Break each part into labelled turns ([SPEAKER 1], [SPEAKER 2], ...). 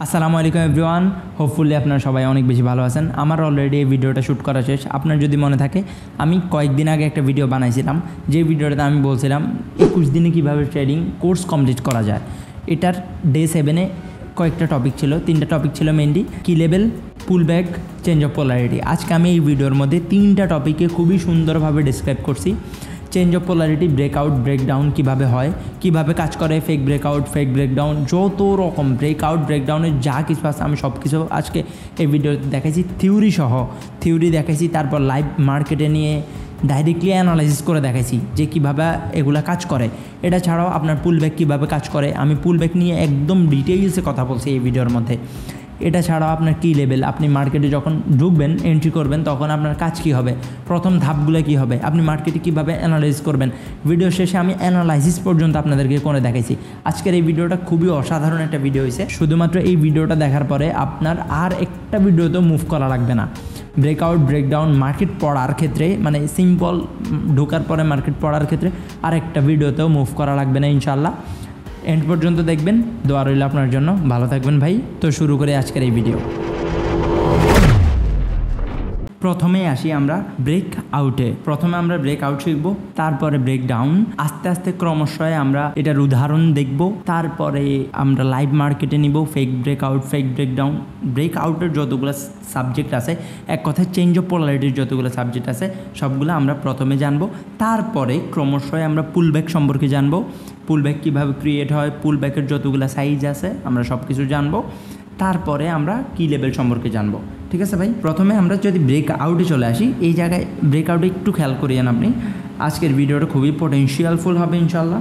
[SPEAKER 1] আসসালামু আলাইকুম everyone, hopefully আপনারা সবাই অনেক বেশি ভালো আছেন। আমার অলরেডি এই ভিডিওটা শ্যুট করা শেষ। আপনার যদি মনে থাকে, আমি কয়েকদিন আগে একটা ভিডিও বানাইছিলাম, যে ভিডিওটাতে আমি বলছিলাম 21 দিনে কীভাবে ট্রেডিং কোর্স কমপ্লিট করা যায়। এটার ডে 7-এ কয়েকটা টপিক ছিল, 3টা টপিক ছিল মেনলি: কি level, pool back, change of polarity. আজকে আমি এই ভিডিওর মধ্যে 3টা টপিকে খুবই সুন্দরভাবে ডিসক্রাইব করছি। Change of polarity, breakout, breakdown কীভাবে হয়, কীভাবে কাজ করে, ফেক ব্রেকআউট, ফেক ব্রেকডাউন, যত রকম ব্রেকআউট ব্রেকডাউনের যা কিছু আছে আমি সব কিছু আজকে এই ভিডিওতে দেখাইছি, থিওরি দেখাইছি। তারপর লাইভ মার্কেটে নিয়ে ডাইরেক্টলি অ্যানালাইসিস করে দেখাইছি যে কীভাবে এগুলা কাজ করে। এটা ছাড়াও আপনার পুল ব্যাক কীভাবে কাজ করে, আমি পুল ব্যাক নিয়ে একদম ডিটেইলসে কথা বলছি এই ভিডিওর মধ্যে। এটা ছাড়াও আপনার কি লেভেল, আপনি মার্কেটে যখন ঢুকবেন, এন্ট্রি করবেন, তখন আপনার কাজ কী হবে, প্রথম ধাপগুলো কী হবে, আপনি মার্কেটে কীভাবে অ্যানালাইজ করবেন। ভিডিও শেষে আমি অ্যানালাইসিস পর্যন্ত আপনাদেরকে করে দেখাইছি। আজকের এই ভিডিওটা খুবই অসাধারণ একটা ভিডিও হয়েছে। শুধুমাত্র এই ভিডিওটা দেখার পরে আপনার আর একটা ভিডিওতেও মুভ করা লাগবে না। ব্রেকআউট, ব্রেকডাউন, মার্কেট পড়ার ক্ষেত্রে, মানে সিম্পল ঢোকার পরে মার্কেট পড়ার ক্ষেত্রে আর একটা ভিডিওতেও মুভ করা লাগবে না ইনশাল্লাহ। এন্ড পর্যন্ত দেখবেন, দোয়া রইল আপনার জন্য। ভালো থাকবেন ভাই। তো শুরু করে আজকের এই ভিডিও। প্রথমে আসি আমরা ব্রেক আউটে। প্রথমে আমরা ব্রেক আউট শিখবো, তারপরে ব্রেক ডাউন, আস্তে আস্তে ক্রমশই আমরা এটার উদাহরণ দেখব। তারপরে আমরা লাইভ মার্কেটে নিব fake breakout, fake breakdown, break আউটের যতগুলো সাবজেক্ট আছে, এক কথায় চেঞ্জ অফ পোলারিটির যতগুলো সাবজেক্ট আছে সবগুলো আমরা প্রথমে জানবো। তারপরে ক্রমশই আমরা পুল ব্যাক সম্পর্কে জানবো, পুল ব্যাক কীভাবে ক্রিয়েট হয়, পুল ব্যাকের যতগুলো সাইজ আছে আমরা সব কিছু জানবো। তারপরে আমরা কি লেভেল সম্পর্কে জানবো। ঠিক আছে ভাই, প্রথমে আমরা যদি ব্রেক আউটে চলে আসি, এই জায়গায় ব্রেক আউটে একটু খেয়াল করিয়েন আপনি। আজকের ভিডিওটা খুবই পটেনশিয়ালফুল হবে ইনশাল্লাহ।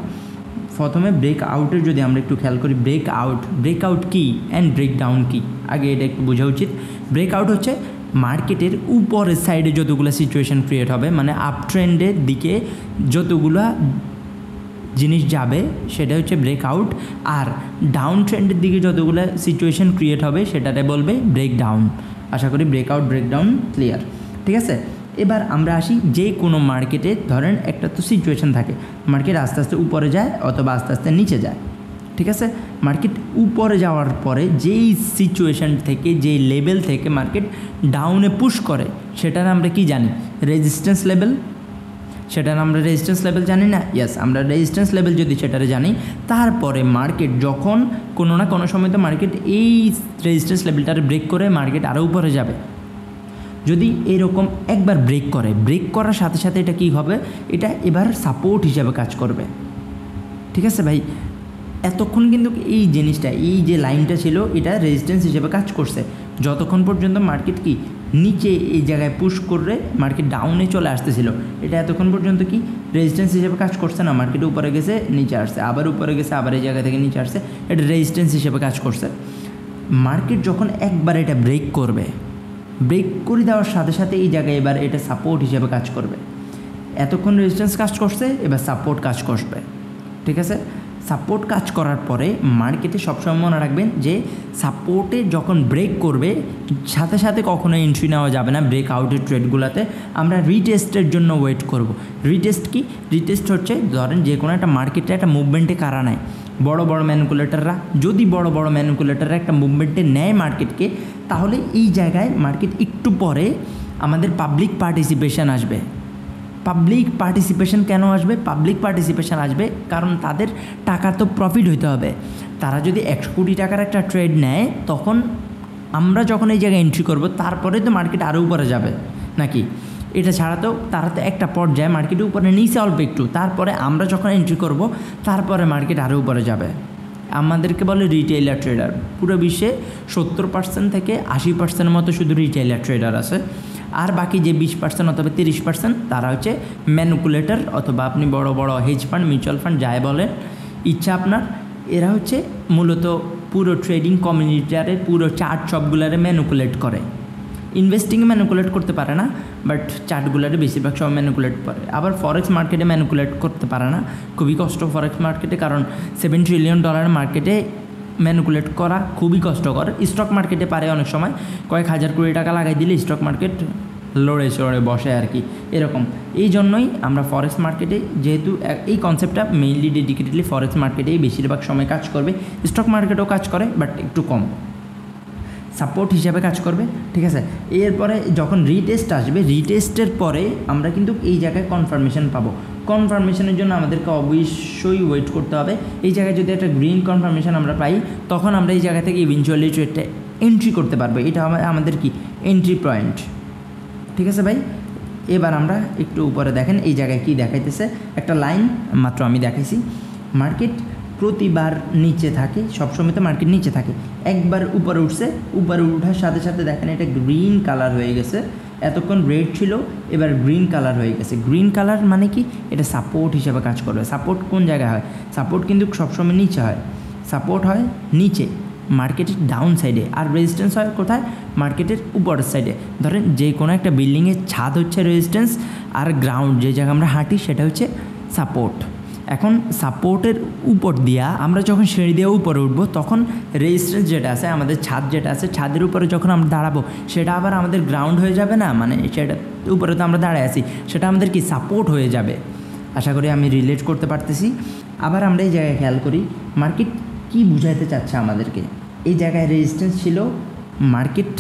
[SPEAKER 1] প্রথমে ব্রেক আউটের যদি আমরা একটু খেয়াল করি, ব্রেক আউট কী অ্যান্ড ব্রেক ডাউন কী, আগে এটা একটু বোঝা উচিত। ব্রেক আউট হচ্ছে মার্কেটের উপরের সাইডে যতগুলো সিচুয়েশন ক্রিয়েট হবে, মানে আপ ট্রেন্ডের দিকে যতগুলো জিনিস যাবে সেটা হচ্ছে ব্রেকআউট, আর ডাউন ট্রেন্ডের দিকে যতগুলো সিচুয়েশন ক্রিয়েট হবে সেটাতে বলবে ব্রেক ডাউন। আশা করি ব্রেকআউট ব্রেকডাউন ক্লিয়ার। ঠিক আছে, এবার আমরা আসি যে কোনো মার্কেটে ধরেন একটা তো সিচুয়েশন থাকে, মার্কেট আস্তে আস্তে উপরে যায় অথবা আস্তে আস্তে নিচে যায়। ঠিক আছে, মার্কেট উপরে যাওয়ার পরে যেই সিচুয়েশন থেকে, যেই লেভেল থেকে মার্কেট ডাউনে পুশ করে সেটার আমরা কি জানি, রেজিস্ট্যান্স লেভেল। সেটার আমরা রেজিস্ট্যান্স লেভেল জানি না? ইয়েস, আমরা রেজিস্ট্যান্স লেভেল যদি সেটারে জানি, তারপরে মার্কেট যখন কোনো না কোনো সময় তো মার্কেট এই রেজিস্ট্যান্স লেভেলটারে ব্রেক করে মার্কেট আরও উপরে যাবে। যদি এরকম একবার ব্রেক করার সাথে সাথে এটা কী হবে, এটা এবার সাপোর্ট হিসাবে কাজ করবে। ঠিক আছে ভাই, এতক্ষণ কিন্তু এই জিনিসটা, এই যে লাইনটা ছিল, এটা রেজিস্ট্যান্স হিসেবে কাজ করছে যতক্ষণ পর্যন্ত মার্কেট কি নিচে এই জায়গায় পুশ করে মার্কেট ডাউনে চলে আসতেছিল। এটা এতক্ষণ পর্যন্ত কি রেজিস্ট্যান্স হিসেবে কাজ করছে না, মার্কেট উপরে গেছে নিচে আসছে, আবার উপরে গেছে আবার এই জায়গা থেকে নিচে আসছে, এটা রেজিস্ট্যান্স হিসেবে কাজ করছে। মার্কেট যখন একবার এটা ব্রেক করে দেওয়ার সাথে সাথে এই জায়গায় এবার এটা সাপোর্ট হিসেবে কাজ করবে। এতক্ষণ রেজিস্ট্যান্স কাজ করছে, এবার সাপোর্ট কাজ করবে। ঠিক আছে, সাপোর্ট কাজ করার পরে মার্কেটে সবসময় মনে রাখবেন যে সাপোর্টে যখন ব্রেক করবে সাথে সাথে কখনো এন্ট্রি নেওয়া যাবে না। ব্রেক আউটের ট্রেডগুলোতে আমরা রিটেস্টের জন্য ওয়েট করব। রিটেস্ট কি? রিটেস্ট হচ্ছে ধরেন যে কোনো একটা মার্কেটে একটা মুভমেন্টে কারা নেয়, বড় ম্যানিপুলেটররা। যদি বড় ম্যানিপুলেটররা একটা মুভমেন্টে নেয় মার্কেটকে, তাহলে এই জায়গায় মার্কেট একটু পরে আমাদের পাবলিক পার্টিসিপেশন আসবে। পাবলিক পার্টিসিপেশন কেন আসবে? পাবলিক পার্টিসিপেশন আসবে কারণ তাদের টাকার তো প্রফিট হইতে হবে। তারা যদি 100 কোটি টাকার একটা ট্রেড নেয়, তখন আমরা যখন এই জায়গায় এন্ট্রি করব, তারপরে তো মার্কেট আরও উপরে যাবে নাকি? এটা ছাড়া তো তারা তো একটা পর্যায়ে মার্কেটের উপরে নিচে অল্প একটু, তারপরে আমরা যখন এন্ট্রি করব তারপরে মার্কেট আরও উপরে যাবে। আমাদেরকে বলে রিটেইলার ট্রেডার। পুরো বিশ্বে 70% থেকে 80% মতো শুধু রিটেইলার ট্রেডার আছে, আর বাকি যে 20% অথবা 30% তারা হচ্ছে ম্যানিপুলেটর, অথবা আপনি বড় হেজ ফান্ড, মিউচুয়াল ফান্ড যাই বলেন ইচ্ছা আপনার, এরা হচ্ছে মূলত পুরো ট্রেডিং কমিউনিটারে পুরো চার্ট সবগুলারে ম্যানিপুলেট করে। ইনভেস্টিংয়ে ম্যানিপুলেট করতে পারে না, বাট চার্টগুলারে বেশিরভাগ সময় ম্যানিপুলেট করে। আবার ফরেক্স মার্কেটে ম্যানিপুলেট করতে পারে না, খুবই কষ্ট ফরেক্স মার্কেটে, কারণ $7 ট্রিলিয়ন মার্কেটে ম্যানিপুলেট করা খুবই কষ্টকর। স্টক মার্কেটে পারে অনেক সময়, কয়েক হাজার কোটি টাকা লাগাই দিলে স্টক মার্কেট লড়ে চড়ে বসে আর কি, এরকম। এই জন্যই আমরা ফরেক্স মার্কেটে, যেহেতু এই কনসেপ্টটা মেইনলি ডেডিকেটেডলি ফরেক্স মার্কেটেই বেশিরভাগ সময় কাজ করবে, স্টক মার্কেটেও কাজ করে বাট একটু কম। সাপোর্ট হিসাবে কাজ করবে, ঠিক আছে। এরপরে যখন রিটেস্ট আসবে, রিটেস্টের পরে আমরা কিন্তু এই জায়গায় কনফার্মেশন পাবো। কনফার্মেশনের জন্য আমাদেরকে অবশ্যই ওয়েট করতে হবে। এই জায়গায় যদি একটা গ্রিন কনফার্মেশন আমরা পাই, তখন আমরা এই জায়গা থেকে ইভেনচুয়ালি ট্রেডটা এন্ট্রি করতে পারবো। এটা আমাদের কি এন্ট্রি পয়েন্ট, ঠিক আছে ভাই। এবার আমরা একটু উপরে দেখেন এই জায়গায় কি দেখাইতেছে, একটা লাইন মাত্র আমি দেখাইছি। মার্কেট প্রতিবার নিচে থাকে, সবসময় তো মার্কেট নিচে থাকে, একবার উপরে উঠছে, উপরে উঠার সাথে সাথে দেখেন এটা গ্রিন কালার হয়ে গেছে। এতক্ষণ রেড ছিল, এবার গ্রিন কালার হয়ে গেছে। গ্রিন কালার মানে কি, এটা সাপোর্ট হিসেবে কাজ করবে। সাপোর্ট কোন জায়গায় হয়? সাপোর্ট কিন্তু সবসময় নিচে হয়, সাপোর্ট হয় নিচে মার্কেটের ডাউন সাইডে, আর রেজিস্ট্যান্স হয় কোথায়? মার্কেটের উপরের সাইডে। ধরেন যে কোনো একটা বিল্ডিংয়ের ছাদ হচ্ছে রেজিস্ট্যান্স, আর গ্রাউন্ড যে জায়গায় আমরা হাঁটি সেটা হচ্ছে সাপোর্ট। এখন সাপোর্টের উপর দিয়া আমরা যখন সিঁড়ি দিয়ে উপরে উঠবো, তখন রেজিস্ট্যান্স যেটা আছে, আমাদের ছাদ যেটা আছে, ছাদের উপরে যখন আমরা দাঁড়াবো সেটা আবার আমাদের গ্রাউন্ড হয়ে যাবে না, মানে সেটা উপরে তো আমরা দাঁড়ায় আছি, সেটা আমাদের কি সাপোর্ট হয়ে যাবে। আশা করি আমি রিলেট করতে পারতেছি। আবার আমরা এই জায়গায় খেয়াল করি মার্কেট কি বুঝাইতে চাচ্ছে আমাদেরকে। এই জায়গায় রেজিস্ট্যান্স ছিল, মার্কেট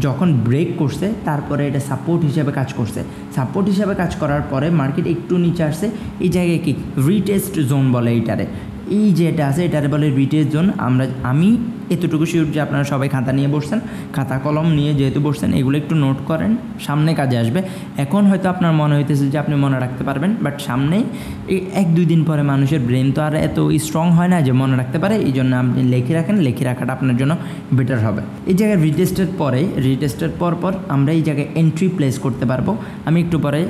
[SPEAKER 1] যখন ব্রেক করছে তারপরে এটা সাপোর্ট হিসাবে কাজ করছে। সাপোর্ট হিসাবে কাজ করার পরে মার্কেট একটু নিচে আসছে, এই জায়গায় কি রিটেস্ট জোন বলে এইটারে। এই যেটা আছে এটারে বলে রিটেস্ট জোন। আমি এতটুকু শিওর যে আপনারা সবাই খাতা নিয়ে বসছেন, খাতা কলম নিয়ে যেহেতু বসছেন এগুলো একটু নোট করেন, সামনে কাজে আসবে। এখন হয়তো আপনার মনে হইতেছে যে আপনি মনে রাখতে পারবেন, বাট সামনে এই 1-2 দিন পরে মানুষের ব্রেন তো আর এত স্ট্রং হয় না যে মনে রাখতে পারে। এই জন্য আপনি লিখে রাখেন, লিখে রাখাটা আপনার জন্য বেটার হবে। এই জায়গায় রিটেস্টের পর আমরা এই জায়গায় এন্ট্রি প্লেস করতে পারবো। আমি একটু পরে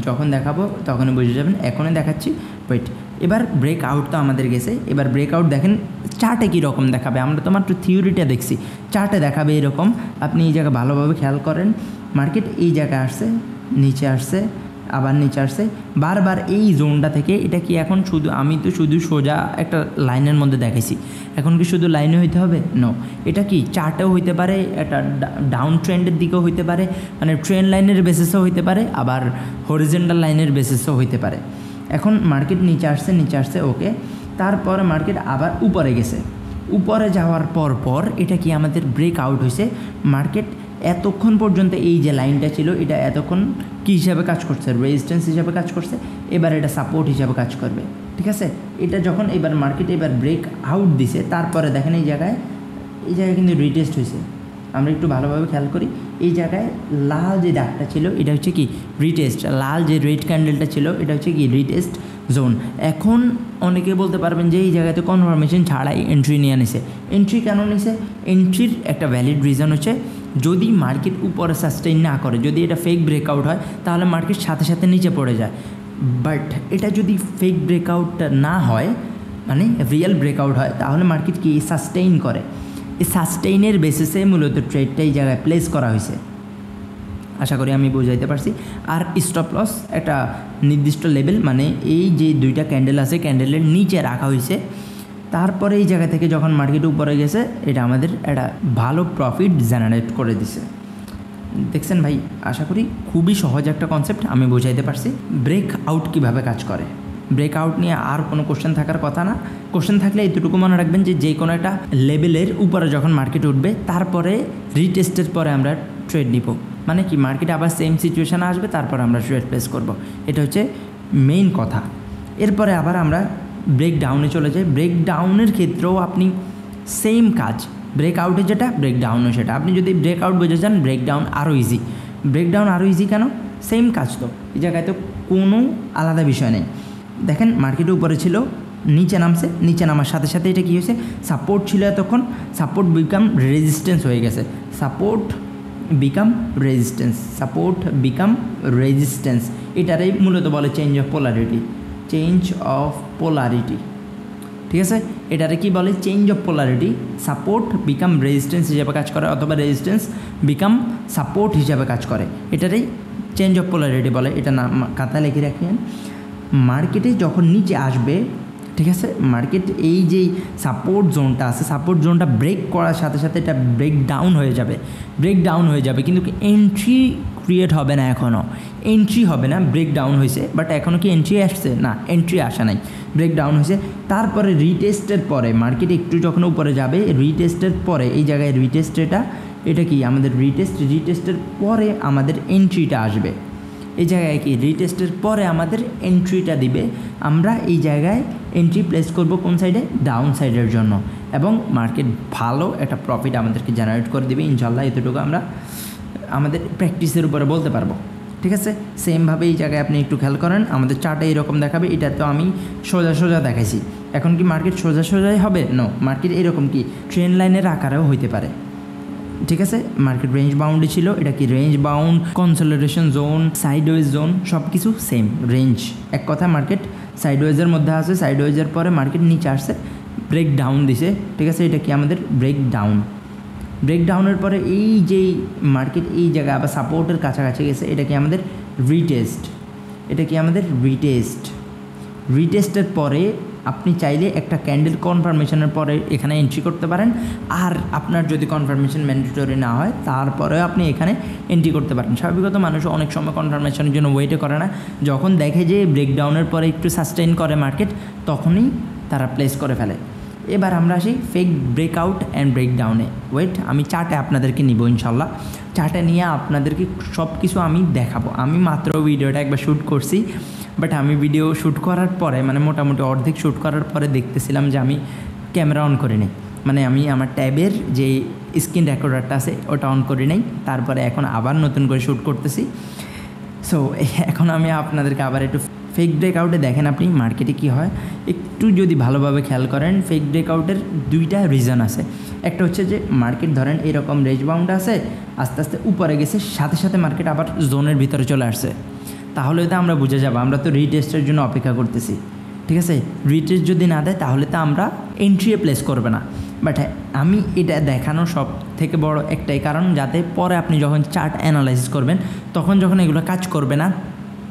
[SPEAKER 1] যখন দেখাবো তখনই বুঝে যাবেন, এখনই দেখাচ্ছি, ওয়েট। এবার ব্রেকআউট তো আমাদের গেছে। এবার ব্রেকআউট দেখেন চার্টে কীরকম দেখাবে, আমরা তো মাত্র থিওরিটা দেখছি, চার্টে দেখাবে এরকম। আপনি এই জায়গায় ভালোভাবে খেয়াল করেন, মার্কেট এই জায়গায় আসছে, নিচে আসছে, আবার নিচে আসছে, বারবার এই জোনটা থেকে। এটা কি এখন শুধু, আমি তো শুধু সোজা একটা লাইনের মধ্যে দেখাইছি, এখন কি শুধু লাইনে হইতে হবে? নো, এটা কি চার্টেও হইতে পারে, এটা ডাউন ট্রেন্ডের দিকেও হইতে পারে, মানে ট্রেন্ড লাইনের বেসিসও হইতে পারে, আবার হরিজন্টাল লাইনের বেসিসও হইতে পারে। এখন মার্কেট নিচে আসছে, ওকে। তারপরে মার্কেট আবার উপরে গেছে, উপরে যাওয়ার পর এটা কি আমাদের ব্রেকআউট হয়েছে। মার্কেট এতক্ষণ পর্যন্ত এই যে লাইনটা ছিল এটা এতক্ষণ কী হিসাবে কাজ করছে? রেজিস্ট্যান্স হিসাবে কাজ করছে। এবার এটা সাপোর্ট হিসাবে কাজ করবে, ঠিক আছে। এটা যখন এবার মার্কেট এবার ব্রেক আউট দিছে, তারপরে দেখেন এই জায়গায় কিন্তু রিটেস্ট হয়েছে। আমরা একটু ভালোভাবে খেয়াল করি, এই জায়গায় লাল যে দাগটা ছিল এটা হচ্ছে কি রিটেস্ট, লাল যে রেড ক্যান্ডেলটা ছিল এটা হচ্ছে কি রিটেস্ট জোন। এখন অনেকে বলতে পারবেন যে এই জায়গায় তো কনফার্মেশন ছাড়াই এন্ট্রি নিয়ে নিছে। এন্ট্রি কেন নিছে? এন্ট্রির একটা ভ্যালিড রিজন হচ্ছে যদি মার্কেট উপরে সাস্টেইন না করে, যদি এটা ফেক ব্রেকআউট হয় তাহলে মার্কেট সাথে সাথে নিচে পড়ে যায়। বাট এটা যদি ফেক ব্রেকআউট না হয়, মানে রিয়েল ব্রেকআউট হয়, তাহলে মার্কেট কি সাস্টেইন করে। এই সাস্টেইনের বেসিসে মূলত ট্রেডটা এই জায়গায় প্লেস করা হয়েছে। আশা করি আমি বোঝাইতে পারছি। আর স্টপ লস একটা নির্দিষ্ট লেভেল, মানে এই যে দুইটা ক্যান্ডেল আছে ক্যান্ডেলের নিচে রাখা হয়েছে। তারপরে এই জায়গা থেকে যখন মার্কেট উপরে গেছে এটা আমাদের একটা ভালো প্রফিট জেনারেট করে দিছে। দেখছেন ভাই, আশা করি খুবই সহজ একটা কনসেপ্ট আমি বোঝাইতে পারছি। ব্রেক আউট কীভাবে কাজ করে, ব্রেকআউট নিয়ে আর কোনো কোশ্চেন থাকার কথা না। কোশ্চেন থাকলে এতটুকু মনে রাখবেন যে কোনো একটা লেভেলের উপরে যখন মার্কেট উঠবে তারপরে রিটেস্টের পরে আমরা ট্রেড নিব, মানে কি মার্কেটে আবার সেম সিচুয়েশানে আসবে, তারপর আমরা ট্রেড প্লেস করব। এটা হচ্ছে মেইন কথা। এরপরে আবার আমরা ব্রেকডাউনে চলে যাই। ব্রেকডাউনের ক্ষেত্রেও আপনি সেম কাজ, ব্রেকআউটে যেটা ব্রেকডাউনও সেটা। আপনি যদি ব্রেকআউট বুঝে যান, ব্রেকডাউন আরও ইজি। ব্রেকডাউন আরও ইজি কেন? সেম কাজ তো, এই জায়গায় তো কোনো আলাদা বিষয় নেই। দেখেন মার্কেটের উপরে ছিল, নিচে নামছে, নিচে নামার সাথে সাথে এটা কী হয়েছে, সাপোর্ট ছিল এতক্ষণ, সাপোর্ট বিকাম রেজিস্ট্যান্স হয়ে গেছে। সাপোর্ট বিকাম রেজিস্ট্যান্স, এটারই মূলত বলে চেঞ্জ অফ পোলারিটি, ঠিক আছে। এটারে কি বলে? Change of polarity. Support become resistance হিসাবে কাজ করে, অথবা রেজিস্ট্যান্স বিকাম সাপোর্ট হিসাবে কাজ করে, এটারই চেঞ্জ অফ পোলারিটি বলে। এটা না খাতায় লিখে রাখেন। মার্কেটে যখন নিচে আসবে, ঠিক আছে, মার্কেট এই যে সাপোর্ট জোনটা আছে, সাপোর্ট জোনটা ব্রেক করার সাথে সাথে এটা ব্রেকডাউন হয়ে যাবে, কিন্তু এন্ট্রি ক্রিয়েট হবে না, এখনও এন্ট্রি হবে না। ব্রেকডাউন হয়েছে, বাট এখনও কি এন্ট্রি আসছে? না, এন্ট্রি আসা নাই, ব্রেকডাউন হয়েছে। তারপরে রিটেস্টের পরে মার্কেট একটু যখন উপরে যাবে, রিটেস্টের পরে এই জায়গায় রিটেস্ট এটা এটা কি আমাদের রিটেস্টের পরে আমাদের এন্ট্রিটা আসবে। এই জায়গায় কি রিটেস্টের পরে আমাদের এন্ট্রিটা দিবে, আমরা এই জায়গায় এন্ট্রি প্লেস করব কোন সাইডে, ডাউন সাইডের জন্য, এবং মার্কেট ভালো একটা প্রফিট আমাদেরকে জেনারেট করে দেবে ইনশাল্লাহ। এতটুকু আমরা আমাদের প্র্যাকটিসের উপরে বলতে পারবো, ঠিক আছে। সেমভাবে এই জায়গায় আপনি একটু খেয়াল করেন, আমাদের চার্টে এরকম দেখাবে। এটা তো আমি সোজা দেখাইছি, এখন কি মার্কেট সোজাই হবে? নো, মার্কেট এরকম কি ট্রেন লাইনের আকারেও হইতে পারে, ঠিক আছে। মার্কেট রেঞ্জ বাউন্ডে ছিল, এটা কি range bound, consolidation zone, sideways zone, সব কিছু সেম রেঞ্জ। এক কথা মার্কেট সাইডওয়েজের মধ্যে আছে, সাইডওয়েজের পরে মার্কেট নিচে আসছে, ব্রেক ডাউন দিছে, ঠিক আছে। এটা কি আমাদের ব্রেক ডাউনের পরে এই যেই মার্কেট এই জায়গায় আবার সাপোর্টের কাছাকাছি গেছে, এটা কি আমাদের রিটেস্টের পরে আপনি চাইলে একটা ক্যান্ডেল কনফার্মেশনের পরে এখানে এন্ট্রি করতে পারেন। আর আপনার যদি কনফার্মেশন ম্যান্ডেটরি না হয় তারপরেও আপনি এখানে এন্ট্রি করতে পারেন। স্বাভাবিকত মানুষ অনেক সময় কনফার্মেশনের জন্য ওয়েটে করে না, যখন দেখে যে ব্রেকডাউনের পরে একটু সাস্টেইন করে মার্কেট, তখনই তারা প্লেস করে ফেলে। এবার আমরা আসি ফেক ব্রেকআউট অ্যান্ড ব্রেকডাউনে। আমি চার্টে আপনাদেরকে নিব ইনশাল্লাহ, চার্টে নিয়ে আপনাদেরকে সব কিছু আমি দেখাবো। আমি মাত্র ভিডিওটা একবার শ্যুট করছি, বাট আমি ভিডিও শ্যুট করার পরে মানে মোটামুটি অর্ধেক শ্যুট করার পরে দেখতেছিলাম যে আমি ক্যামেরা অন করি নাই, মানে আমি আমার ট্যাবের যে স্ক্রিন রেকর্ডারটা আছে ওটা অন করি নাই। তারপরে এখন আবার নতুন করে শ্যুট করতেছি। সো এখন আমি আপনাদেরকে আবার একটু ফেক ব্রেকআউটে দেখেন আপনি মার্কেটে কি হয়, একটু যদি ভালোভাবে খেয়াল করেন। ফেক ব্রেকআউটের দুইটা রিজন আছে। একটা হচ্ছে যে মার্কেট ধরেন এরকম রেঞ্জ বাউন্ড আছে, আস্তে আস্তে উপরে গেছে, সাথে সাথে মার্কেট আবার জোনের ভিতরে চলে আসছে, তাহলে তো আমরা বুঝে যাব আমরা তো রিটেস্টের জন্য অপেক্ষা করতেছি, ঠিক আছে। রিটেস্ট যদি না দেয় তাহলে তো আমরা এন্ট্রি প্লেস করবে না। বাট আমি এটা দেখানোর সব থেকে বড় একটাই কারণ, যাতে পরে আপনি যখন চার্ট অ্যানালাইসিস করবেন তখন যখন এগুলো কাজ করবে না,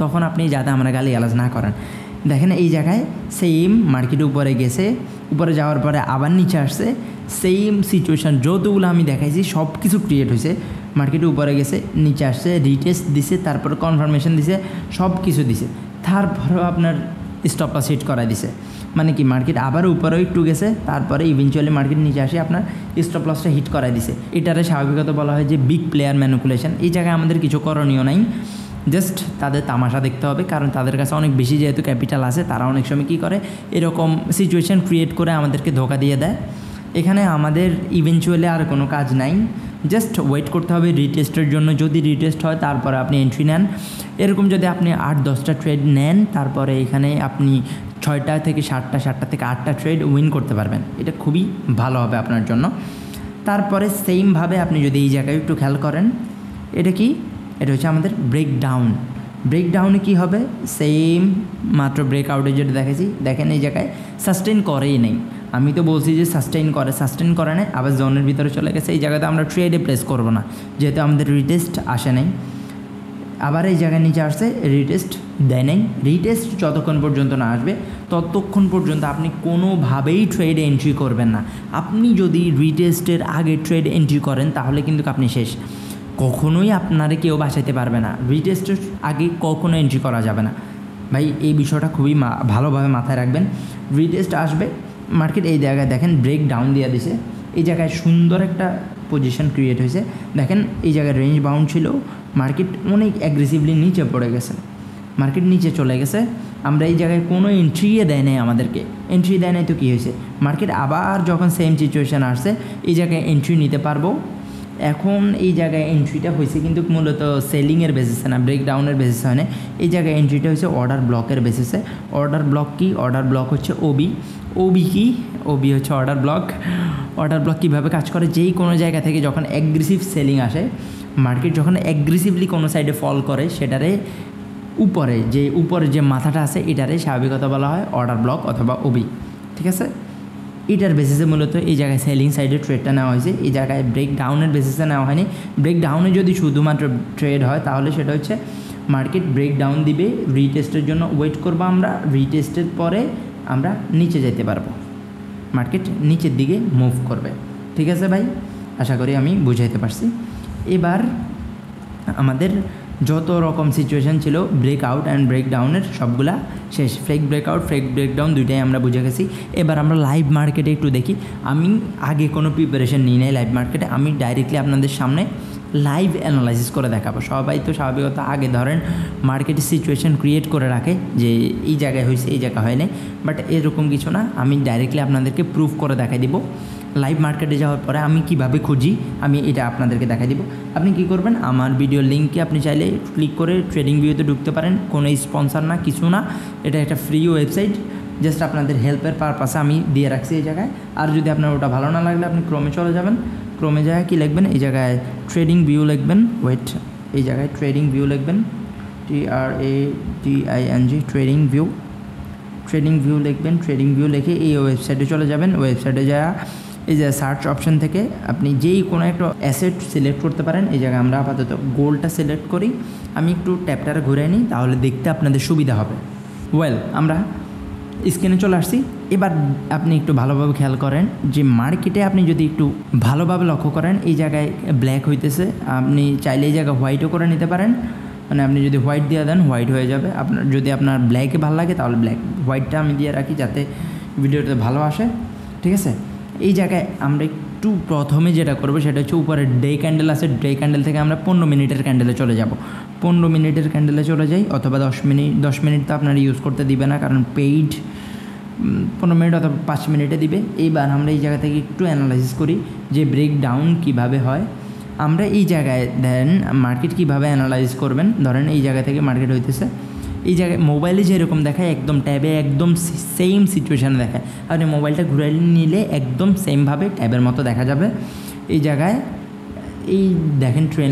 [SPEAKER 1] তখন আপনি যাতে আমরা গালিগালাজ না করেন। দেখেন এই জায়গায় সেম মার্কেট উপরে গেছে, উপরে যাওয়ার পরে আবার নিচে আসছে, সেম সিচুয়েশান যতগুলো আমি দেখাইছি সব কিছু ক্রিয়েট হয়েছে। মার্কেটে উপরে গেছে, নিচে আসছে, রিটেস্ট দিছে, তারপরে কনফার্মেশন দিছে, সব কিছু দিছে, তারপরেও আপনার স্টপ লস হিট করাই দিছে। মানে কি মার্কেট আবার উপরেও একটু গেছে, তারপরে ইভেনচুয়ালি মার্কেট নিচে আসে আপনার স্টপ লসটা হিট করাই দিছে। এটারে স্বাভাবিকত বলা হয় যে বিগ প্লেয়ার ম্যানিপুলেশন। এই জায়গায় আমাদের কিছু করণীয় নাই, জাস্ট তাদের তামাশা দেখতে হবে, কারণ তাদের কাছে অনেক বেশি যেহেতু ক্যাপিটাল আছে, তারা অনেক সময় কী করে এরকম সিচুয়েশান ক্রিয়েট করে আমাদেরকে ধোকা দিয়ে দেয়। এখানে আমাদের ইভেনচুয়ালি আর কোনো কাজ নাই, জাস্ট ওয়েট করতে হবে রিটেস্টের জন্য। যদি রিটেস্ট হয় তারপরে আপনি এন্ট্রি নেন। এরকম যদি আপনি 8-10টা ট্রেড নেন, তারপরে এখানে আপনি 6টা থেকে 7টা, 7টা থেকে 8টা ট্রেড উইন করতে পারবেন। এটা খুবই ভালো হবে আপনার জন্য। তারপরে সেমভাবে আপনি যদি এই জায়গায় একটু খেয়াল করেন, এটা কি, এটা হচ্ছে আমাদের ব্রেকডাউনে কি হবে, সেম মাত্র ব্রেকআউটে যেটা দেখেছি, দেখেন এই জায়গায় সাস্টেইন করেই নেই। আমি তো বলছি যে সাস্টেইন করে নেই, আবার জোনের ভিতরে চলে গেছে। এই জায়গাতে আমরা ট্রেডে প্লেস করব না, যেহেতু আমাদের রিটেস্ট আসে নাই। আবার এই জায়গায় নিচে আসছে, রিটেস্ট দেয় নাই। রিটেস্ট যতক্ষণ পর্যন্ত না আসবে ততক্ষণ পর্যন্ত আপনি কোনোভাবেই ট্রেডে এন্ট্রি করবেন না। আপনি যদি রিটেস্টের আগে ট্রেড এন্ট্রি করেন তাহলে কিন্তু আপনি শেষ, কখনোই আপনারে কেউ বাঁচাইতে পারবে না। রিটেস্টের আগে কখনো এন্ট্রি করা যাবে না ভাই, এই বিষয়টা খুবই ভালোভাবে মাথায় রাখবেন। রিটেস্ট আসবে, মার্কেট এই জায়গায় দেখেন ব্রেক ডাউন দিয়ে দিছে, এই জায়গায় সুন্দর একটা পজিশন ক্রিয়েট হয়েছে। দেখেন এই জায়গায় রেঞ্জ বাউন্ড ছিল, মার্কেট অনেক অ্যাগ্রেসিভলি নিচে পড়ে গেছে, মার্কেট নিচে চলে গেছে। আমরা এই জায়গায় কোনো এন্ট্রিয়ে দেয় নাই, আমাদেরকে এন্ট্রি দেয় নাই, তো কী হয়েছে, মার্কেট আবার যখন সেম সিচুয়েশান আসছে এই জায়গায় এন্ট্রি নিতে পারবো। এখন এই জায়গায় এন্ট্রিটা হয়েছে কিন্তু মূলত সেলিংয়ের বেসিসে না, ব্রেকডাউনের বেসিসে হয় না। এই জায়গায় এন্ট্রিটা হয়েছে অর্ডার ব্লকের বেসিসে। অর্ডার ব্লক কি, অর্ডার ব্লক হচ্ছে ওবি কি, ওবি হচ্ছে অর্ডার ব্লক। অর্ডার ব্লক কীভাবে কাজ করে, যেই কোনো জায়গা থেকে যখন অ্যাগ্রেসিভ সেলিং আসে, মার্কেট যখন অ্যাগ্রেসিভলি কোনো সাইডে ফল করে, সেটারে উপরে যে মাথাটা আছে এটারে স্বাভাবিকতা বলা হয় অর্ডার ব্লক অথবা ওবি, ঠিক আছে। এটার বেসিসে মূলত এই জায়গায় সেলিং সাইডে ট্রেডটা নেওয়া হয়েছে, এই জায়গায় ব্রেকডাউনের বেসিসে নেওয়া হয়নি। ব্রেকডাউনে যদি শুধুমাত্র ট্রেড হয় তাহলে সেটা হচ্ছে মার্কেট ব্রেকডাউন দিবে, রিটেস্টের জন্য ওয়েট করবো আমরা, রিটেস্টের পরে আমরা নিচে যেতে পারবো, মার্কেট নিচের দিকে মুভ করবে, ঠিক আছে ভাই। আশা করি আমি বুঝাইতে পারছি। এবার আমাদের যত রকম সিচুয়েশান ছিল ব্রেক আউট অ্যান্ড ব্রেক ডাউনের সবগুলা শেষ। ফেক ব্রেকআউট ফেক ব্রেকডাউন দুইটাই আমরা বুঝে গেছি। এবার আমরা লাইভ মার্কেটে একটু দেখি। আমি আগে কোনো প্রিপারেশন নিই নাই লাইভ মার্কেটে, আমি ডাইরেক্টলি আপনাদের সামনে লাইভ অ্যানালাইসিস করে দেখাবো। সবাই তো স্বাভাবিকত আগে ধরেন মার্কেটের সিচুয়েশান ক্রিয়েট করে রাখে যে এই জায়গায় হয়েছে এই জায়গা হয় নাই, বাট এরকম কিছু না। আমি ডাইরেক্টলি আপনাদেরকে প্রুফ করে দেখাই দিব। লাইভ মার্কেটে যাওয়ার পরে আমি কিভাবে খুঁজি আমি এটা আপনাদেরকে দেখাই দিব। আপনি কি করবেন, আমার ভিডিও লিঙ্কে আপনি চাইলে ক্লিক করে ট্রেডিং ভিউতে ঢুকতে পারেন। কোনো স্পন্সর না, কিছু না, এটা একটা ফ্রি ওয়েবসাইট, জাস্ট আপনাদের হেল্পের পারপাসে আমি দিয়ে রাখছি এই জায়গায়। আর যদি আপনার ওটা ভালো না লাগলে আপনি ক্রোমে চলে যাবেন। ক্রোমে জায়গায় কী লিখবেন, এই জায়গায় ট্রেডিং ভিউ লিখবেন, এই জায়গায় ট্রেডিং ভিউ লিখবেন, TRADING ট্রেডিং ভিউ লিখবেন। ট্রেডিং ভিউ লিখে এই ওয়েবসাইটে চলে যাবেন। ওয়েবসাইটে যাওয়া এই যে সার্চ অপশন থেকে আপনি যেই কোনো একটা অ্যাসেট সিলেক্ট করতে পারেন। এই জায়গায় আমরা আপাতত গোল্ডটা সিলেক্ট করি। আমি একটু ট্যাপটারে ঘুরে নিই, তাহলে দেখতে আপনাদের সুবিধা হবে। আমরা স্ক্রিনে চলে আসছি। এবার আপনি একটু ভালোভাবে খেয়াল করেন যে মার্কেটে আপনি যদি একটু ভালোভাবে লক্ষ্য করেন, এই জায়গায় ব্ল্যাক হইতেছে। আপনি চাইলে এই জায়গায় হোয়াইটও করে নিতে পারেন, মানে আপনি যদি হোয়াইট দিয়ে দেন হোয়াইট হয়ে যাবে। আপনার যদি আপনার ব্ল্যাকে ভালো লাগে তাহলে হোয়াইটটা আমি দিয়ে রাখি যাতে ভিডিওতে ভালো আসে, ঠিক আছে। এই জায়গায় আমরা একটু প্রথমে যেটা করবো সেটা হচ্ছে উপরে ডে ক্যান্ডেল আছে, ডে ক্যান্ডেল থেকে আমরা 15 মিনিটের ক্যান্ডেলে চলে যাব। 15 মিনিটের ক্যান্ডেলে চলে যাই, অথবা 10 মিনিট তো আপনারা ইউজ করতে দিবে না, কারণ পেইড 15 মিনিট অথবা 5 মিনিটে দিবে। এইবার আমরা এই জায়গা থেকে একটু অ্যানালাইসিস করি যে ব্রেক ডাউন কীভাবে হয়। আমরা এই জায়গায় দেন মার্কেট কীভাবে অ্যানালাইজ করবেন। ধরেন এই জায়গা থেকে মার্কেট হইতেছে, এই জায়গায় মোবাইলে যেরকম দেখায় একদম ট্যাবে একদম সেম সিচুয়েশানে দেখায়। আপনি মোবাইলটা ঘুরে নিলে একদম সেমভাবে ট্যাবের মতো দেখা যাবে। এই জায়গায় এই দেখেন ট্রেন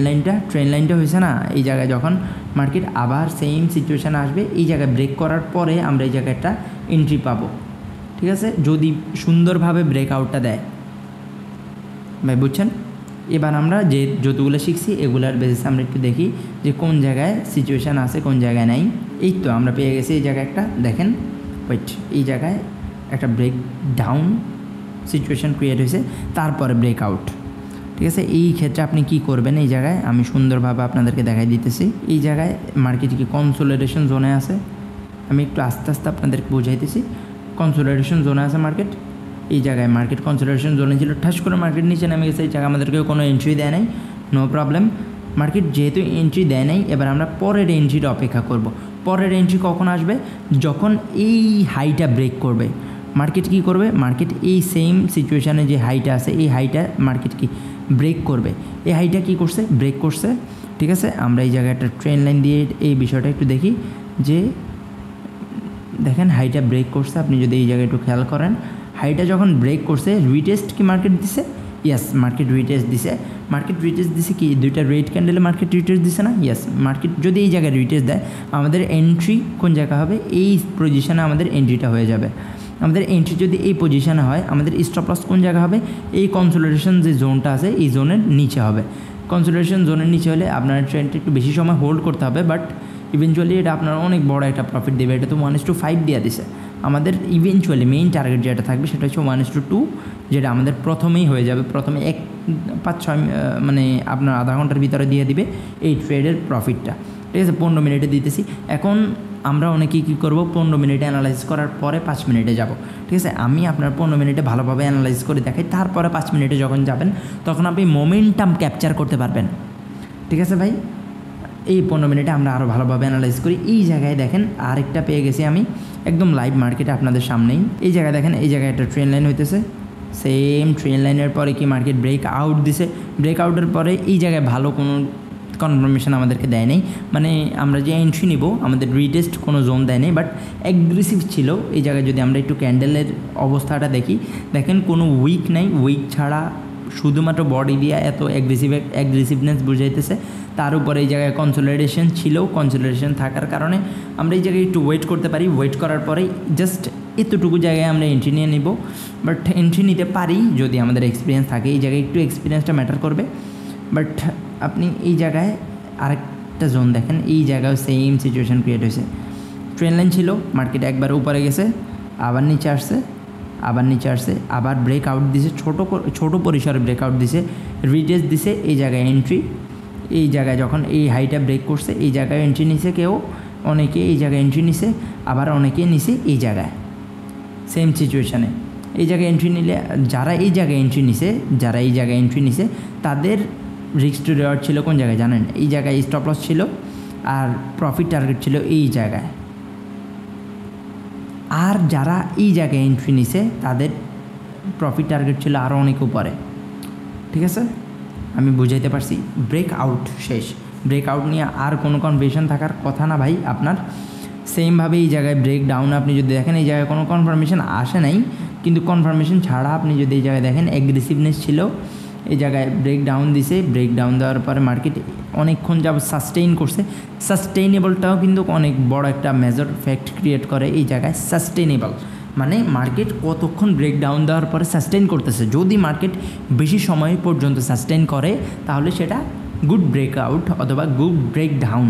[SPEAKER 1] লাইনটা হয়েছে না, এই জায়গায় যখন মার্কেট আবার সেম সিচুয়েশানে আসবে, এই জায়গায় ব্রেক করার পরে আমরা এই জায়গায় একটা এন্ট্রি পাবো, ঠিক আছে, যদি সুন্দরভাবে ব্রেকআউটটা দেয়। ভাই বুঝছেন? এবার আমরা যে যতগুলো শিখছি এগুলার বেসিসে আমরা একটু দেখি যে কোন জায়গায় সিচুয়েশান আছে কোন জায়গায় নাই। এই তো আমরা পেয়ে গেছি এই জায়গায় একটা, দেখেন এই জায়গায় একটা ব্রেক ডাউন সিচুয়েশান ক্রিয়েট হয়েছে, তারপরে ব্রেকআউট, ঠিক আছে। এই ক্ষেত্রে আপনি কি করবেন, এই জায়গায় আমি সুন্দরভাবে আপনাদেরকে দেখাই দিতেছি। এই জায়গায় মার্কেট কি কনসোলিডেশন জোনে আছে, আমি একটু আস্তে আস্তে আপনাদেরকে বুঝাইতেছি। কনসোলিডেশন জোনে আছে মার্কেট, এই জায়গায় মার্কেট কনসোলিডেশন জোনে ছিল, ঠাস করে মার্কেট নিচে নেমে গেছে। এই জায়গায় আমাদেরকে কোনো এন্ট্রি দেয় নাই, নো প্রবলেম। মার্কেট যেহেতু এন্ট্রি দেয় নাই, এবার আমরা পরের এন্ট্রিটা অপেক্ষা করব। পরের এন্ট্রি কখন আসবে, যখন এই হাইটা ব্রেক করবে। মার্কেট কি করবে, মার্কেট এই সেম সিচুয়েশানে যে হাইটা আছে এই হাইটা মার্কেট কি ব্রেক করবে। এই হাইটা কি করছে, ব্রেক করছে, ঠিক আছে। আমরা এই জায়গায় একটা ট্রেন লাইন দিয়ে এই বিষয়টা একটু দেখি যে দেখেন হাইটা ব্রেক করছে। আপনি যদি এই জায়গায় একটু খেয়াল করেন, হাইটা যখন ব্রেক করছে রিটেস্ট কি মার্কেট দিছে, ইয়েস মার্কেট রিটেস্ট দিছে। মার্কেট রিটেস্ট দিছে কি, দুইটা রেড ক্যান্ডেলে মার্কেট রিটেস্ট দিছে না, ইয়েস। মার্কেট যদি এই জায়গায় রিটেস্ট দেয়, আমাদের এন্ট্রি কোন জায়গা হবে, এই পজিশনে আমাদের এন্ট্রিটা হয়ে যাবে। আমাদের এন্ট্রি যদি এই পজিশনে হয়, আমাদের স্টপ লস কোন জায়গা হবে, এই কনসোলিডেশন যে জোনটা আছে এই জোনের নিচে হবে। কনসোলিডেশন জোনের নিচে হলে আপনার ট্রেন্ডটা একটু বেশি সময় হোল্ড করতে হবে, বাট ইভেনচুয়ালি এটা আপনার অনেক বড় একটা প্রফিট দেবে। এটা তো 1:5 দিয়ে দিছে। আমাদের ইভেনচুয়ালি মেইন টার্গেট যেটা থাকবে সেটা হচ্ছে 1:2, যেটা আমাদের প্রথমেই হয়ে যাবে। প্রথমে 5-6 মানে আপনার আধা ঘন্টার ভিতরে দিয়ে দিবে এই ট্রেডের প্রফিটটা, ঠিক আছে। 15 মিনিটে দিতেছি। এখন আমরা অনেকেই কী করবো, 15 মিনিটে অ্যানালাইজ করার পরে 5 মিনিটে যাব, ঠিক আছে। আমি আপনার 15 মিনিটে ভালোভাবে অ্যানালাইজ করে দেখাই, তারপরে 5 মিনিটে যখন যাবেন তখন আপনি মোমেন্টাম ক্যাপচার করতে পারবেন, ঠিক আছে ভাই। এই 15 মিনিটে আমরা আরও ভালোভাবে অ্যানালাইজ করি। এই জায়গায় দেখেন আরেকটা পেয়ে গেছি আমি একদম লাইভ মার্কেটে আপনাদের সামনেই। এই জায়গায় দেখেন, এই জায়গায় একটা ট্রেন লাইন হইতেছে, সেম ট্রেন লাইনের পরে কি মার্কেট ব্রেক আউট দিছে। ব্রেকআউটের পরে এই জায়গায় ভালো কোনো কনফার্মেশন আমাদেরকে দেয় নাই, মানে আমরা যে এন্ট্রি নিব আমাদের রিটেস্ট কোনো জোন দেয় নাই, বাট অ্যাগ্রেসিভ ছিল। এই জায়গায় যদি আমরা একটু ক্যান্ডেলের অবস্থাটা দেখি, দেখেন কোনো উইক নাই, উইক ছাড়া শুধুমাত্র বডি দিয়ে এত অ্যাগ্রেসিভনেস বুঝাইতেছে। তার উপরে এই জায়গায় কনসোলিডেশন ছিল, কনসোলিডেশন থাকার কারণে আমরা এই জায়গায় একটু ওয়েট করতে পারি। ওয়েট করার পরে জাস্ট এতটুকু জায়গায় আমরা এন্ট্রি নিয়ে নিব, বাট এন্ট্রি নিতে পারি যদি আমাদের এক্সপিরিয়েন্স থাকে। এই জায়গায় একটু এক্সপিরিয়েন্সটা ম্যাটার করবে, বাট আপনি এই জায়গায় আরেকটা জোন দেখেন, এই জায়গায় সেম সিচুয়েশান ক্রিয়েট হয়েছে। ট্রেন লাইন ছিল, মার্কেট একবার উপরে গেছে, আবার নিচে আসছে, আবার ব্রেকআউট দিছে, ছোট পরিসরে ব্রেকআউট দিছে, রিটেস্ট দিছে, এই জায়গায় এন্ট্রি, এই জায়গায় যখন এই হাইটা ব্রেক করছে এই জায়গায় এন্ট্রি নিছে কেউ, অনেকে এই জায়গায় এন্ট্রি নিছে, আবার অনেকে নিছে এই জায়গায় সেম সিচুয়েশানে। এই জায়গায় এন্ট্রি নিলে যারা এই জায়গায় এন্ট্রি নিছে তাদের রিস্ক টু রিওয়ার্ড ছিল কোন জায়গায় জানেন? এই জায়গায় স্টপ লস ছিল আর প্রফিট টার্গেট ছিল এই জায়গায়। আর যারা এই জায়গায় এন্ট্রি নিছে তাদের প্রফিট টার্গেট ছিল আরও অনেক উপরে। ঠিক আছে, আমি বুঝাইতে পারছি? ব্রেকআউট শেষ, ব্রেকআউট নিয়ে আর কোনো কনফিউশন থাকার কথা না ভাই আপনার। সেমভাবে এই জায়গায় ব্রেক ডাউন আপনি যদি দেখেন এই জায়গায় কোনো কনফার্মেশন আসে নাই, কিন্তু কনফার্মেশন ছাড়া আপনি যদি এই জায়গায় দেখেন অ্যাগ্রেসিভনেস ছিল, এই জায়গায় ব্রেক ডাউন দিছে, ব্রেক ডাউন দেওয়ার পরে মার্কেট অনেকক্ষণ যাবত সাস্টেইন করছে। সাস্টেইনেবলটাও কিন্তু অনেক বড় একটা মেজর ফ্যাক্ট ক্রিয়েট করে এই জায়গায়। সাস্টেইনেবল মানে মার্কেট কতক্ষণ ব্রেক ডাউন দেওয়ার পরে সাস্টেইন করতেছে। যদি মার্কেট বেশি সময় পর্যন্ত সাস্টেইন করে তাহলে সেটা গুড ব্রেকআউট অথবা গুড ব্রেক ডাউন,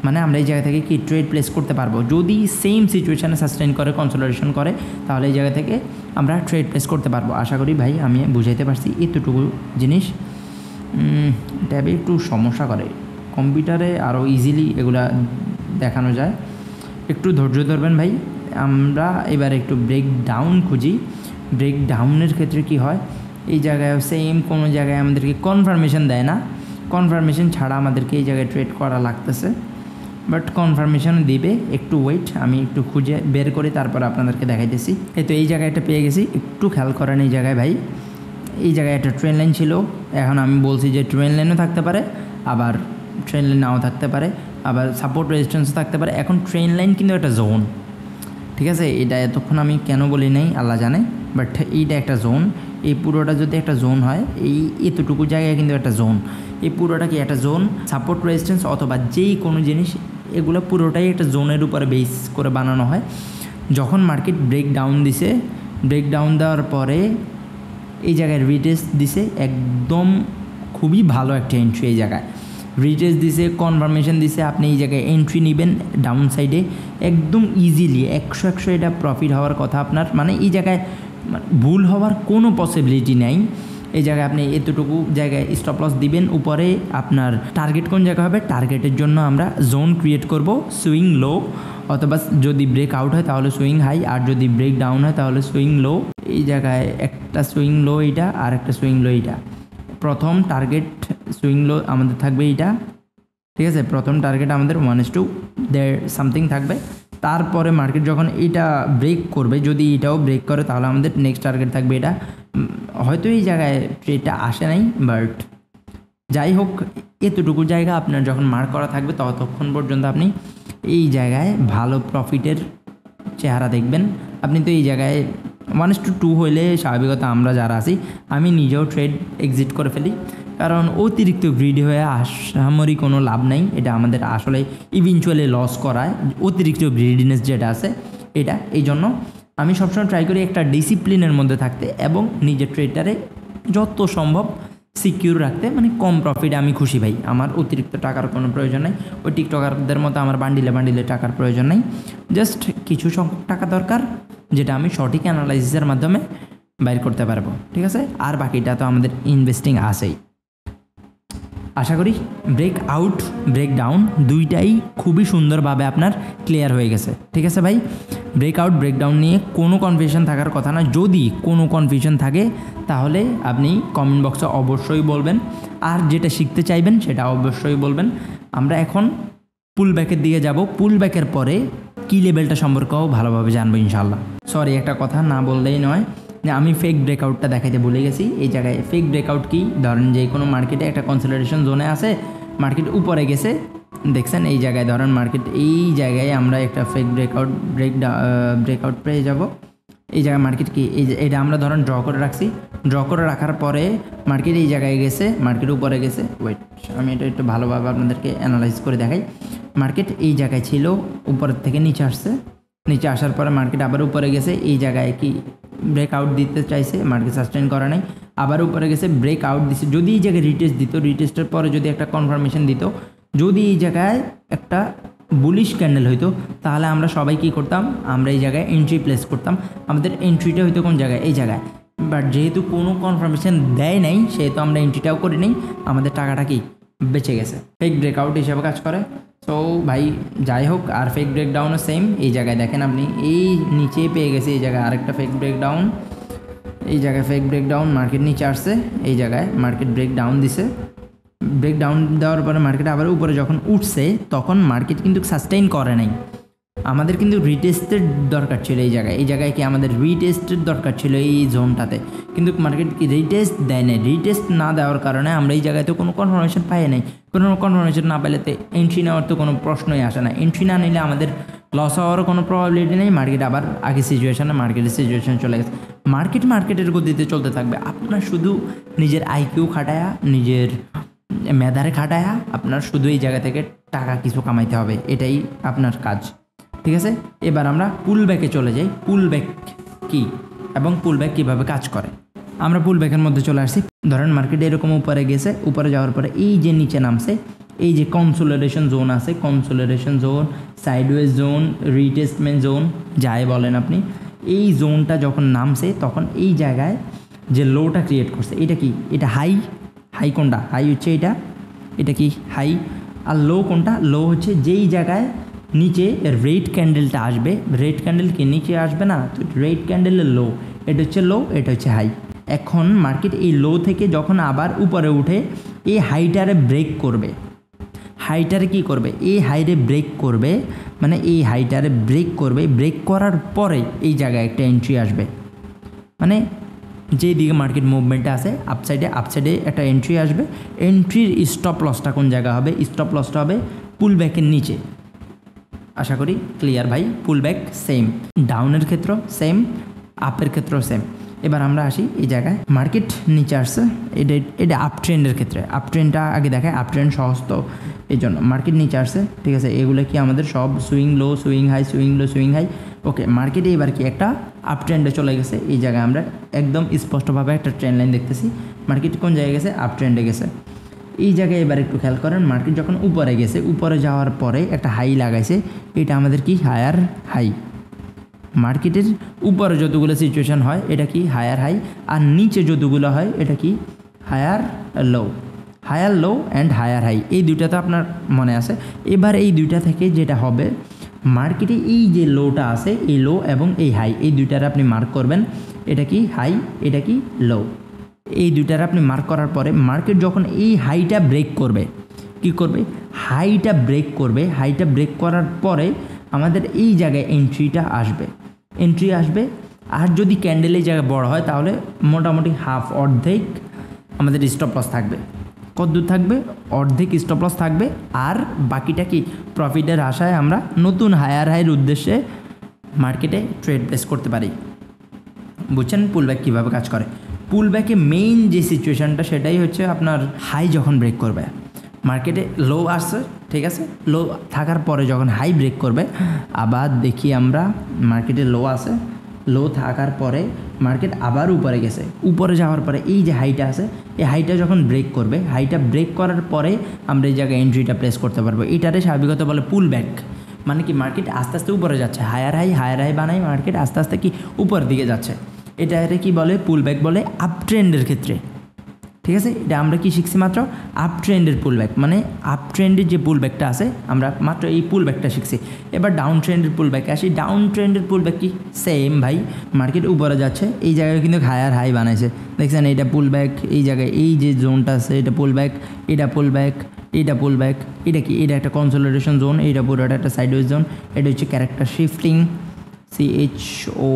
[SPEAKER 1] মানে আমরা এই জায়গা থেকে কি ট্রেড প্লেস করতে পারবো। যদি সেম সিচুয়েশানে সাস্টেইন করে, কনসোলিডেশন করে, তাহলে এই জায়গা থেকে আমরা ট্রেড প্লেস করতে পারবো। আশা করি ভাই আমি বুঝাইতে পারছি। এতটুকু জিনিস ট্যাবে একটু সমস্যা করে, কম্পিউটারে আরও ইজিলি এগুলা দেখানো যায়। একটু ধৈর্য ধরবেন ভাই। আমরা এবার একটু ব্রেক ডাউন খুঁজি। ব্রেক ডাউনের ক্ষেত্রে কি হয়, এই জায়গায় সেম কোনো জায়গায় আমাদেরকে কনফার্মেশন দেয় না, কনফার্মেশন ছাড়া আমাদেরকে এই জায়গায় ট্রেড করা লাগতেছে, বাট কনফার্মেশন দিবে। একটু ওয়েট, আমি একটু খুঁজে বের করি তারপর আপনাদেরকে দেখাইতেছি। এই তো এই জায়গায় একটা পেয়ে গেছি, একটু খেয়াল করেন এই জায়গায় ভাই। এই জায়গায় একটা ট্রেন লাইন ছিল, এখন আমি বলছি যে ট্রেন লাইনও থাকতে পারে, আবার ট্রেন লাইন নাও থাকতে পারে, আবার সাপোর্ট রেজিস্ট্যান্সও থাকতে পারে। এখন ট্রেন লাইন কিন্তু একটা জোন, ঠিক আছে, এটা এতক্ষণ আমি কেন বলি নাই আল্লাহ জানে, বাট এইটা একটা জোন। এই পুরোটা যদি একটা জোন হয়, এই এতটুকু জায়গায় কিন্তু একটা জোন, এই পুরোটা কি একটা জোন। সাপোর্ট রেজিস্ট্যান্স অথবা যেই কোনো জিনিস, এগুলো পুরোটাই একটা জোনের উপরে বেস করে বানানো হয়। যখন মার্কেট ব্রেক ডাউন দিছে, ব্রেক ডাউন দেওয়ার পরে এই জায়গায় রিটেস্ট দিছে, একদম খুবই ভালো একটা এন্ট্রি। এই জায়গায় রিটেস্ট দিছে, কনফার্মেশন দিছে, আপনি এই জায়গায় এন্ট্রি নেবেন ডাউন সাইডে একদম ইজিলি 100 এটা প্রফিট হওয়ার কথা আপনার, মানে এই জায়গায় ভুল হওয়ার কোনো পসিবিলিটি নাই। এই জায়গায় আপনি এতটুকু জায়গায় স্টপ লস দিবেন উপরে। আপনার টার্গেট কোন জায়গা হবে, টার্গেটের জন্য আমরা জোন ক্রিয়েট করব, সুইং লো, অথবা যদি ব্রেক আউট হয় তাহলে সুইং হাই, আর যদি ব্রেক ডাউন হয় তাহলে সুইং লো। এই জায়গায় একটা সুইং লো এইটা, আর একটা সুইং লো এইটা। প্রথম টার্গেট সুইং লো আমাদের থাকবে এইটা, ঠিক আছে, প্রথম টার্গেট আমাদের 1:2 দেড় সামথিং থাকবে। তারপরে মার্কেট যখন এটা ব্রেক করবে, যদি এটাও ব্রেক করে তাহলে আমাদের নেক্সট টার্গেট থাকবে এটা। হয়তো এই জায়গায় ট্রেডটা আসে নাই, বাট যাই হোক, এতটুকু জায়গা আপনার যখন মার্ক করা থাকবে ততক্ষণ পর্যন্ত আপনি এই জায়গায় ভালো প্রফিটের চেহারা দেখবেন। আপনি তো এই জায়গায় 1:2 হইলে স্বাভাবিকতা আমরা যারা আছি, আমি নিজেও ট্রেড এক্সিট করে ফেলি, কারণ অতিরিক্ত গ্রিডি হয়ে আহামরি কোনো লাভ নাই। এটা আমাদের আসলে ইভেনচুয়ালি লস করায়, অতিরিক্ত গ্রিডিনেস যেটা আছে এটা। এই জন্য আমি সবসময় ট্রাই করি একটা ডিসিপ্লিনের মধ্যে থাকতে এবং নিজের ট্রেডটারে যত সম্ভব সিকিউর রাখতে, মানে কম প্রফিটে আমি খুশি ভাই। আমার অতিরিক্ত টাকার কোনো প্রয়োজন নেই, ওই টিকটকারদের মতো আমার বান্ডিলে বান্ডিলে টাকার প্রয়োজন নেই। জাস্ট কিছু সংখ্যক টাকা দরকার, যেটা আমি সঠিক অ্যানালাইসিসের মাধ্যমে বাইর করতে পারবো, ঠিক আছে। আর বাকিটা তো আমাদের ইনভেস্টিং আছেই। আশা করি ব্রেক আউট ব্রেক ডাউন দুইটাই খুবই সুন্দরভাবে আপনার ক্লিয়ার হয়ে গেছে, ঠিক আছে ভাই। ব্রেকআউট ব্রেকডাউন নিয়ে কোনো কনফিউশন থাকার কথা না। যদি কোনো কনফিউশন থাকে তাহলে আপনি কমেন্ট বক্সে অবশ্যই বলবেন, আর যেটা শিখতে চাইবেন সেটা অবশ্যই বলবেন। আমরা এখন পুল ব্যাকের দিকে যাব, পুল ব্যাকের পরে কী লেভেলটা সম্পর্কেও ভালোভাবে জানবো ইনশাল্লাহ। সরি, একটা কথা না বললেই নয়, যে আমি ফেক ব্রেকআউটটা দেখাইতে ভুলে গেছি। এই জায়গায় ফেক ব্রেকআউট কি, ধরেন যে কোনো মার্কেটে একটা কনসলিডেশন জোনে আছে, মার্কেট উপরে গেছে, দেখছেন এই জায়গায় ধরেন মার্কেট এই জায়গায় আমরা একটা ফেক ব্রেকআউট পেয়ে যাব। এই জায়গায় মার্কেট কি, এটা আমরা ধরেন ড্র করে রাখছি, ড্র করে রাখার পরে মার্কেট এই জায়গায় গেছে, মার্কেট উপরে গেছে। ওয়েট, আমি এটা একটু ভালোভাবে আপনাদেরকে অ্যানালাইজ করে দেখাই। মার্কেট এই জায়গায় ছিল, উপরের থেকে নিচে আসছে, নিচে আসার পরে মার্কেট আবার উপরে গেছে, এই জায়গায় কি ব্রেকআউট দিতে চাইছে, মার্কেট সাস্টেইন করা নাই, আবার উপরে গেছে, ব্রেকআউট দিছে। যদি এই জায়গায় রিটেস্ট দিত, রিটেস্টের পরে যদি একটা কনফার্মেশন দিত, যদি এই জায়গায় একটা বুলিশ ক্যান্ডেল হইতো, তাহলে আমরা সবাই কী করতাম, আমরা এই জায়গায় এন্ট্রি প্লেস করতাম। আমাদের এন্ট্রিটা হইতো কোন জায়গায়, এই জায়গায়। বাট যেহেতু কোনো কনফার্মেশন দেয় নাই, সেহেতু আমরা এন্ট্রিটাও করি নাই, আমাদের টাকাটা কি বেঁচে গেছে, ফেক ব্রেকআউট হিসাবে কাজ করে। তো ভাই যাই হোক, আর ফেক ব্রেকডাউনও সেম, এই জায়গায় দেখেন আপনি এই নিচে পেয়ে গেছে, এই জায়গায় আরেকটা ফেক ব্রেকডাউন, এই জায়গায় ফেক ব্রেকডাউন, মার্কেট নিচে আসছে, এই জায়গায় মার্কেট ব্রেকডাউন দিছে, ব্রেকডাউন দেওয়ার পরে মার্কেট আবার উপরে যখন উঠছে তখন মার্কেট কিন্তু সাস্টেইন করে নাই, আমাদের কিন্তু রিটেস্টের দরকার ছিল এই জায়গায় কি আমাদের রিটেস্টের দরকার ছিল এই জোনটাতে, কিন্তু মার্কেট কি রিটেস্ট দেয় নাই, রিটেস্ট না দেওয়ার কারণে আমরা এই জায়গায় তো কোনো কনফার্মেশন পাই নাই, কোনো কনফার্মেশন না পেলে তো এন্ট্রি নেওয়ার তো কোনো প্রশ্নই আসে না, এন্ট্রি না নিলে আমাদের লস হওয়ারও কোনো প্রবাবিলিটি নেই, মার্কেট আবার আগে মার্কেটের সিচুয়েশানে চলে গেছে, মার্কেটের গতিতে চলতে থাকবে, আপনার শুধু নিজের আইকিউ খাটায়া, নিজের মেধারে খাটায়া আপনার শুধু এই জায়গা থেকে টাকা কিছু কামাইতে হবে, এটাই আপনার কাজ, ঠিক আছে। এবার আমরা পুলব্যাকে চলে যাই, পুলব্যাক কি এবং পুলব্যাক কীভাবে কাজ করে। আমরা পুলব্যাকের মধ্যে চলে আসছি, ধরেন মার্কেট এরকম উপরে গেছে, উপরে যাওয়ার পরে এই যে নিচে নামছে, এই যে কনসোলিডেশন জোন আছে, consolidation zone, sideways zone, retestment zone যাই বলেন আপনি, এই জোনটা যখন নামছে তখন এই জায়গায় যে লোটা ক্রিয়েট করছে, এটা কি, এটা হাই কোনটা, হাই হচ্ছে এটা কি হাই, আর লো কোনটা, লো হচ্ছে যেই জায়গায় নিচে রেড ক্যান্ডেলটা আসবে, রেড ক্যান্ডেল কি নিচে আসবে না, তো রেড ক্যান্ডেলের লো, এটা হচ্ছে লো, এটা হচ্ছে হাই। এখন মার্কেট এই লো থেকে যখন আবার উপরে উঠে এই হাইটারে ব্রেক করবে, হাইটারে কি করবে, এই হাইরে ব্রেক করবে, মানে এই হাইটারে ব্রেক করবে, ব্রেক করার পরে এই জায়গায় একটা এন্ট্রি আসবে, মানে যেই দিকে মার্কেট মুভমেন্টে আছে আপসাইডে একটা এন্ট্রি আসবে, এন্ট্রির স্টপ লসটা কোন জায়গা হবে, স্টপ লসটা হবে পুলব্যাকের নিচে, আশা করি ক্লিয়ার ভাই। পুলব্যাক সেম, ডাউনের ক্ষেত্র সেম, আপের ক্ষেত্র সেম। এবার আমরা আসি এই জায়গায়, মার্কেট নিচে আসছে, এটা আপ ট্রেন্ডের ক্ষেত্রে, আপ ট্রেন্ডটা আগে দেখায়, আপ ট্রেন্ড সহজ তো এই জন্য মার্কেট নিচে আসছে, ঠিক আছে। এগুলো কি আমাদের সব swing low, swing high, swing low, swing high, okay. মার্কেটে এবার কি একটা আপ ট্রেন্ডে চলে গেছে, এই জায়গায় আমরা একদম স্পষ্টভাবে একটা ট্রেন্ড লাইন দেখতেছি, মার্কেট কোন জায়গায় গেছে, আপ ট্রেন্ডে গেছে। এই জায়গায় এবার একটু খেয়াল করেন, মার্কেট যখন উপরে গেছে, উপরে যাওয়ার পরে একটা হাই লাগাইছে, এটা আমাদের কি হায়ার হাই, মার্কেটের উপরে যতগুলো সিচুয়েশান হয় এটা কি হায়ার হাই, আর নিচে যতগুলো হয় এটা কি higher low, higher low and higher high, এই দুইটা তো আপনার মনে আছে। এবার এই দুইটা থেকে যেটা হবে, মার্কেটে এই যে লোটা আছে, এই লো এবং এই হাই, এই দুইটার আপনি মার্ক করবেন, এটা কি হাই, এটা কি লো, এই দুইটার আপনি মার্ক করার পরে মার্কেট যখন এই হাইটা ব্রেক করবে, কি করবে, হাইটা ব্রেক করবে, হাইটা ব্রেক করার পরে আমাদের এই জায়গায় এন্ট্রি আসবে, আর যদি ক্যান্ডেল এই জায়গায় বড় হয় তাহলে মোটামুটি অর্ধেক আমাদের স্টপ লস থাকবে, কতদূর থাকবে, অর্ধেক স্টপ লস থাকবে, আর বাকিটা কি প্রফিটের আশায় আমরা নতুন হায়ার হাইয়ের উদ্দেশ্যে মার্কেটে ট্রেড প্লেস করতে পারি। বুঝছেন পুলব্যাক কীভাবে কাজ করে। পুলব্যাকে মেইন যে সিচুয়েশানটা সেটাই হচ্ছে আপনার হাই যখন ব্রেক করবে, মার্কেটে লো আসছে, ঠিক আছে, লো থাকার পরে যখন হাই ব্রেক করবে, আবার দেখি আমরা মার্কেটে লো আছে, লো থাকার পরে মার্কেট আবার উপরে গেছে, উপরে যাওয়ার পরে এই যে হাইটা আছে, এই হাইটা যখন ব্রেক করবে, হাইটা ব্রেক করার পরে আমরা এই জায়গায় এন্ট্রিটা প্লেস করতে পারবো, এটারে স্বাভাবিকত বলে পুলব্যাক, মানে কি মার্কেট আস্তে আস্তে উপরে যাচ্ছে, হায়ার হাই বানাই মার্কেট আস্তে আস্তে কি উপরের দিকে যাচ্ছে, এটারে কি বলে পুলব্যাক বলে আপ ট্রেন্ডের ক্ষেত্রে, ঠিক আছে। এটা আমরা কি শিখছি মাত্র, আপ ট্রেন্ডের পুলব্যাক, মানে আপ ট্রেন্ডের যে পুলব্যাকটা আছে আমরা মাত্র এই পুলব্যাকটা শিখছি। এবার ডাউন ট্রেন্ডের পুলব্যাকে আসি, ডাউন ট্রেন্ডের পুলব্যাক কি সেম ভাই, মার্কেট উপরে যাচ্ছে, এই জায়গায় কিন্তু হায়ার হাই বানাইছে, দেখছেন এটা পুলব্যাক, এই জায়গায় এই যে জোনটা আছে এটা পুলব্যাক, এটা পুলব্যাক, এটা পুলব্যাক, এটা কি, এটা একটা কনসোলিডেশন জোন, এটা পুরোটা একটা সাইডওয়েজ জোন, এটা হচ্ছে ক্যারেক্টার শিফটিং, CHO,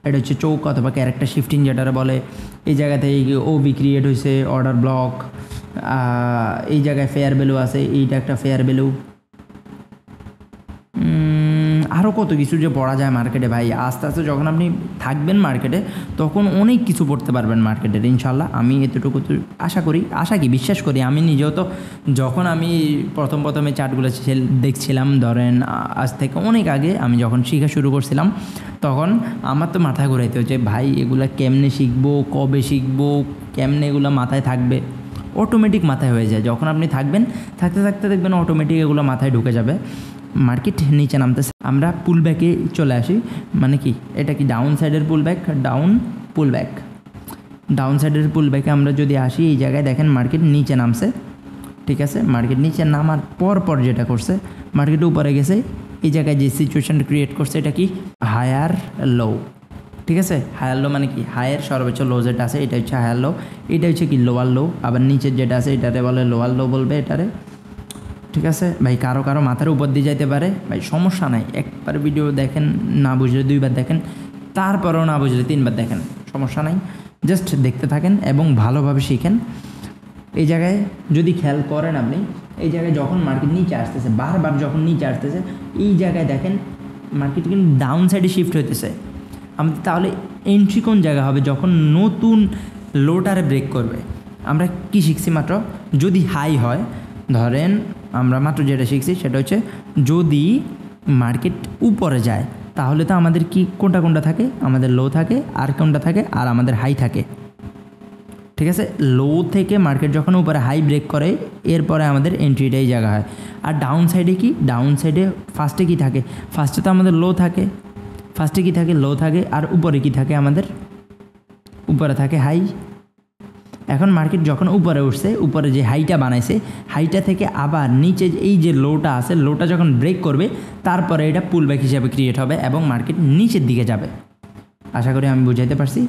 [SPEAKER 1] এটা হচ্ছে চৌক অথবা ক্যারেক্টার শিফটিং যেটারা বলে। এই জায়গাতে ওবি ক্রিয়েট হয়েছে, অর্ডার ব্লক, এই জায়গায় ফেয়ার ভ্যালু আছে, এইটা একটা ফেয়ার ভ্যালু, আরও কত কিছু যে পড়া যায় মার্কেটে ভাই। আস্তে আস্তে যখন আপনি থাকবেন মার্কেটে তখন অনেক কিছু পড়তে পারবেন মার্কেটের, ইনশাল্লাহ। আমি এতটুকু তো বিশ্বাস করি। আমি নিজেও তো যখন আমি প্রথমে চার্টগুলো দেখছিলাম, ধরেন আজ থেকে অনেক আগে আমি যখন শেখা শুরু করছিলাম, তখন আমার তো মাথা ঘুরাইতে হচ্ছে ভাই এগুলা কেমনে শিখবো, কবে শিখবো, কেমনে এগুলো মাথায় থাকবে। অটোমেটিক মাথায় হয়ে যায় যখন আপনি থাকবেন, থাকতে থাকতে দেখবেন অটোমেটিক এগুলো মাথায় ঢুকে যাবে। মার্কেট নিচে নামতেছে, আমরা পুলব্যাকে চলে আসি, মানে কি এটা কি ডাউন সাইডের পুলব্যাক, ডাউন সাইডের পুলব্যাকে আমরা যদি আসি, এই জায়গায় দেখেন মার্কেট নিচে নামছে, ঠিক আছে, মার্কেট নিচে নামার পর যেটা করছে, মার্কেট উপরে গেছে, এই জায়গায় যে সিচুয়েশনটা ক্রিয়েট করছে এটা কি হায়ার লো। ঠিক আছে, হায়ার লো মানে কি হায়ার সর্বোচ্চ লো যেটা আছে এটা হচ্ছে হায়ার লো, এটা হচ্ছে কি লোয়ার লো, আবার নিচের যেটা আছে এটারে বলে লোয়ার লো বলবে এটারে। ঠিক আছে ভাই, কারো মাথার উপর দিয়ে যাইতে পারে ভাই, সমস্যা নাই, একবার ভিডিও দেখেন, না বুঝলে 2বার দেখেন, তারপরেও না বুঝলে 3বার দেখেন, সমস্যা নাই, জাস্ট দেখতে থাকেন এবং ভালোভাবে শিখেন। এই জায়গায় যদি খেয়াল করেন আপনি, এই জায়গায় যখন মার্কেট নিচে আসতেছে, বারবার যখন নিচে আসতেছে, এই জায়গায় দেখেন মার্কেট কিন্তু ডাউন সাইডে শিফট হইতেছে। আমাদের তাহলে এন্ট্রি কোন জায়গা হবে? যখন নতুন লোটারে ব্রেক করবে। আমরা কি শিখছি মাত্র? যদি হাই হয়, ধরেন আমরা মাত্র যেটা শিখছি সেটা হচ্ছে যদি মার্কেট উপরে যায় তাহলে তো আমাদের কি কোনটা থাকে, আমাদের লো থাকে, আর কোনটা থাকে, আর আমাদের হাই থাকে। ঠিক আছে, লো থেকে মার্কেট যখন উপরে হাই ব্রেক করে এরপরে আমাদের এন্ট্রিটাই জায়গা হয়। আর ডাউন সাইডে কি, ডাউন সাইডে ফার্স্টে কি থাকে, ফার্স্টে তো আমাদের লো থাকে, ফার্স্টে কি থাকে, লো থাকে, আর উপরে কি থাকে, আমাদের উপরে থাকে হাই। এখন মার্কেট যখন উপরে উঠছে, উপরে যে হাইটা বানাইছে, হাইটা থেকে আবার নিচে এই যে লোটা আছে, লোটা যখন ব্রেক করবে তারপরে এটা পুল ব্যাক হিসাবে ক্রিয়েট হবে এবং মার্কেট নিচের দিকে যাবে। আশা করি আমি বুঝাইতে পারছি।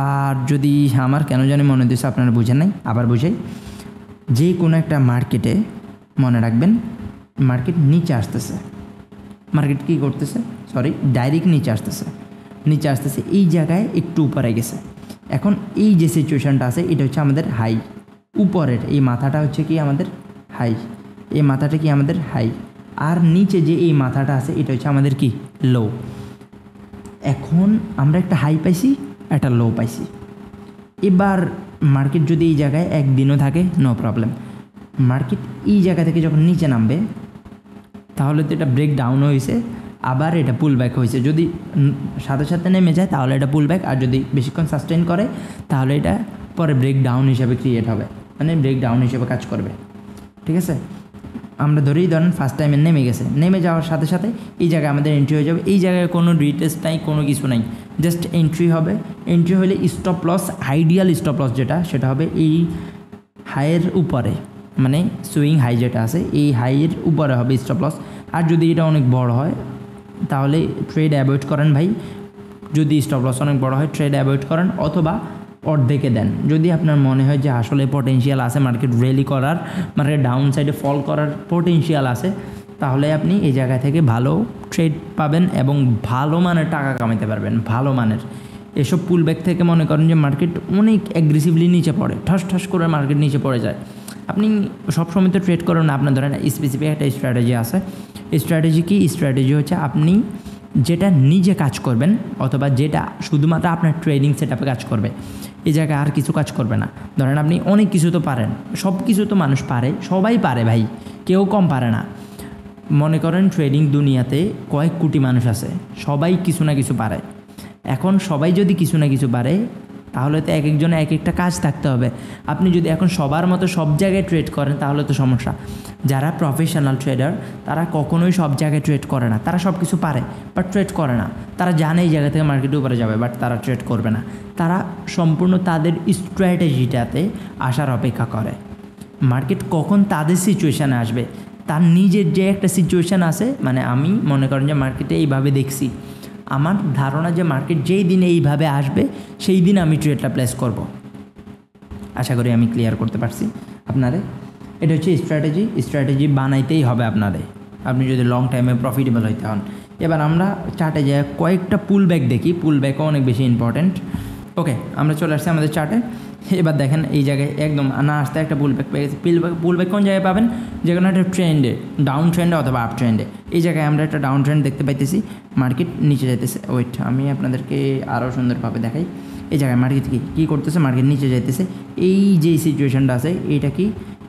[SPEAKER 1] আর যদি আমার কেন জানি মনে দিচ্ছে আপনারা বুঝেন নাই, আবার বুঝাই। যে কোনো একটা মার্কেটে মনে রাখবেন মার্কেট নিচে আসতেছে, মার্কেট কী করতেছে, ডাইরেক্ট নিচে আসতেছে, এই জায়গায় একটু উপরে গেছে। এখন এই যে সিচুয়েশানটা আছে এটা হচ্ছে আমাদের হাই, উপরের এই মাথাটা হচ্ছে কি আমাদের হাই, এই মাথাটা কি আমাদের হাই, আর নিচে যে এই মাথাটা আছে এটা হচ্ছে আমাদের কি লো। এখন আমরা একটা হাই পাইছি, একটা লো পাইছি। এবার মার্কেট যদি এই জায়গায় একদিনও থাকে নো প্রবলেম, মার্কেট এই জায়গা থেকে যখন নিচে নামবে তাহলে তো এটা ব্রেক ডাউন হয়েছে, আবার এটা পুল ব্যাক হয়েছে। যদি সাথে নেমে যায় তাহলে এটা পুল ব্যাক, আর যদি বেশিক্ষণ সাস্টেইন করে তাহলে এটা পরে ব্রেক ডাউন হিসেবে ক্রিয়েট হবে, মানে ব্রেক ডাউন হিসেবে কাজ করবে। ঠিক আছে, আমরা ধরেন ফার্স্ট টাইমে নেমে গেছে, নেমে যাওয়ার সাথে সাথে এই জায়গায় আমাদের এন্ট্রি হয়ে যাবে। এই জায়গায় কোনো রিটেস্ট নাই, কোনো কিছু নাই, জাস্ট এন্ট্রি হবে। এন্ট্রি হলে stop loss, ideal stop loss যেটা সেটা হবে এই হাইয়ের উপরে, মানে সুইং হাই যেটা আছে এই হাইয়ের উপরে হবে স্টপ লস। আর যদি এটা অনেক বড় হয় তাহলে ট্রেড অ্যাভয়েড করেন ভাই, যদি স্টপ লস অনেক বড় হয় ট্রেড অ্যাভয়েড করেন, অথবা অর্ধেকে দেন। যদি আপনার মনে হয় যে আসলে পটেনশিয়াল আছে মার্কেট র্যালি করার, মার্কেট ডাউন সাইডে ফল করার পটেনশিয়াল আছে, তাহলে আপনি এই জায়গা থেকে ভালো ট্রেড পাবেন এবং ভালো মানের টাকা কামাইতে পারবেন, ভালো মানের। এসব পুল ব্যাক থেকে মনে করেন যে মার্কেট অনেক অ্যাগ্রেসিভলি নিচে পড়ে, ঠস করে মার্কেট নিচে পড়ে যায়। আপনি সবসময় তো ট্রেড করেন না, আপনার ধরেন স্পেসিফিক একটা স্ট্র্যাটেজি আছে। স্ট্র্যাটেজি কি? স্ট্র্যাটেজি হচ্ছে আপনি যেটা নিজে কাজ করবেন, অথবা যেটা শুধুমাত্র আপনার ট্রেডিং সেটআপে কাজ করবে, এই জায়গায় আর কিছু কাজ করবে না। ধরেন আপনি অনেক কিছু তো পারেন, সব কিছু তো মানুষ পারে, সবাই পারে ভাই, কেউ কম পারে না। মনে করেন ট্রেডিং দুনিয়াতে কয়েক কোটি মানুষ আছে, সবাই কিছু না কিছু পারে। এখন সবাই যদি কিছু না কিছু পারে তাহলে তো এক একজনে এক একটা কাজ থাকতে হবে। আপনি যদি এখন সবার মতো সব জায়গায় ট্রেড করেন তাহলে তো সমস্যা। যারা প্রফেশনাল ট্রেডার তারা কখনোই সব জায়গায় ট্রেড করে না, তারা সব কিছু পারে বাট ট্রেড করে না। তারা জানে এই জায়গা থেকে মার্কেটের উপরে যাবে বাট তারা ট্রেড করবে না, তারা সম্পূর্ণ তাদের স্ট্র্যাটেজিটাতে আসার অপেক্ষা করে। মার্কেট কখন তাদের সিচুয়েশানে আসবে, তার নিজের যে একটা সিচুয়েশান আছে, মানে আমি মনে করেন যে মার্কেটে এইভাবে দেখছি, আমার ধারণা যে মার্কেট যেই দিনে এইভাবে আসবে সেই দিন আমি ট্রেডটা প্লেস করব। আশা করি আমি ক্লিয়ার করতে পারছি আপনাদের। এটা হচ্ছে স্ট্র্যাটেজি বানাইতেই হবে আপনাদের, আপনি যদি লং টাইমে প্রফিটেবল হইতে হন। এবার আমরা চার্টে যে কয়েকটা পুল ব্যাক দেখি, পুল ব্যাকও অনেক বেশি ইম্পর্ট্যান্ট। ওকে, আমরা চলে আসছি আমাদের চার্টে। এবার দেখেন এই জায়গায় একদম না আসতে একটা পুল ব্যাক পেয়ে গেছি। পুল ব্যাক কোন জায়গায় পাবেন? যে কোনো একটা ট্রেন্ডে, ডাউন ট্রেন্ডে অথবা আপ ট্রেন্ডে। এই জায়গায় আমরা একটা ডাউন ট্রেন্ড দেখতে পাইতেছি, মার্কেট নিচে যাইতেছে। ওয়েট, আমি আপনাদেরকে আরও সুন্দরভাবে দেখাই। এই জায়গায় মার্কেট কী করতেছে, মার্কেট নিচে যাইতেছে। এই যে সিচুয়েশনটা আছে এটা কি,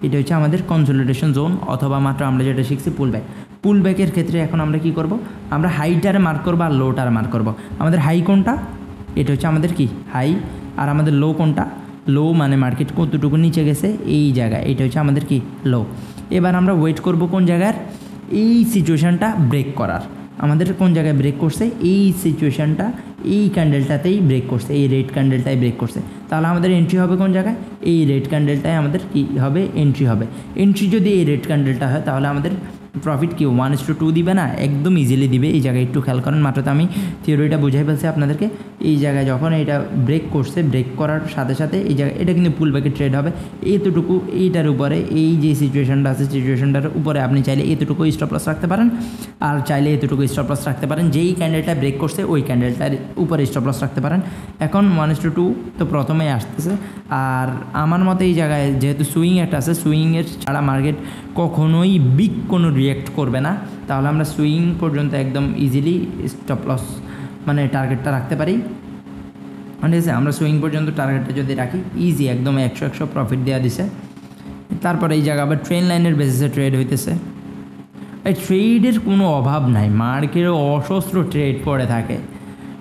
[SPEAKER 1] এটা হচ্ছে আমাদের কনসলিডেশন জোন, অথবা মাত্র আমরা যেটা শিখছি পুল ব্যাক। পুল ব্যাকের ক্ষেত্রে এখন আমরা কি করব, আমরা হাইটারে মার্ক করবো আর লোটারে মার্ক করবো। আমাদের হাই কোনটা, এটা হচ্ছে আমাদের কি হাই, আর আমাদের লো কোনটা, লো মানে মার্কেট কতটুকু নিচে গেছে এই জায়গায়, এটা হচ্ছে আমাদের কি লো। এবার আমরা ওয়েট করব কোন জায়গার, এই সিচুয়েশানটা ব্রেক করার। আমাদের কোন জায়গায় ব্রেক করছে, এই সিচুয়েশানটা এই ক্যান্ডেলটাতেই ব্রেক করছে, এই রেড ক্যান্ডেলটাই ব্রেক করছে। তাহলে আমাদের এন্ট্রি হবে কোন জায়গায়, এই রেড ক্যান্ডেলটাই আমাদের কী হবে, এন্ট্রি হবে। এন্ট্রি যদি এই রেড ক্যান্ডেলটা হয় তাহলে আমাদের প্রফিট কি 1:2 দিবে না, একদম ইজিলি দিবে। এই জায়গায় একটু খেয়াল করেন, মাত্র তো আমি থিওরিটা বুঝাই ফেলছি আপনাদেরকে। এই জায়গায় যখন এটা ব্রেক করছে, ব্রেক করার সাথে সাথে এই জায়গায় এটা কিন্তু পুল ব্যাকের ট্রেড হবে। এতটুকু এইটার উপরে, এই যে সিচুয়েশনটা আছে সিচুয়েশনটার উপরে আপনি চাইলে এতটুকু স্টপ লস রাখতে পারেন, আর চাইলে এতটুকু স্টপ লস রাখতে পারেন। যেই ক্যান্ডেলটা ব্রেক করছে ওই ক্যান্ডেলটার উপরে স্টপ লস রাখতে পারেন। এখন 1:2 তো প্রথমেই আসতেছে, আর আমার মতে এই জায়গায় যেহেতু সুইং একটা আছে, সুইংয়ের ছাড়া মার্কেট কখনোই বিগ কোনো রিয়্যাক্ট করবে না। তাহলে আমরা সুইং পর্যন্ত একদম ইজিলি স্টপ লস মানে টার্গেটটা রাখতে পারি। ঠিক আছে, আমরা সুইং পর্যন্ত টার্গেটটা যদি রাখি ইজি একদম 100 প্রফিট দেওয়া দিছে। তারপরে এই জায়গা আবার ট্রেন লাইনের বেসিসে ট্রেড হইতেছে। এই ট্রেডের কোনো অভাব নাই, মার্কেটে অসস্ত্র ট্রেড পড়ে থাকে।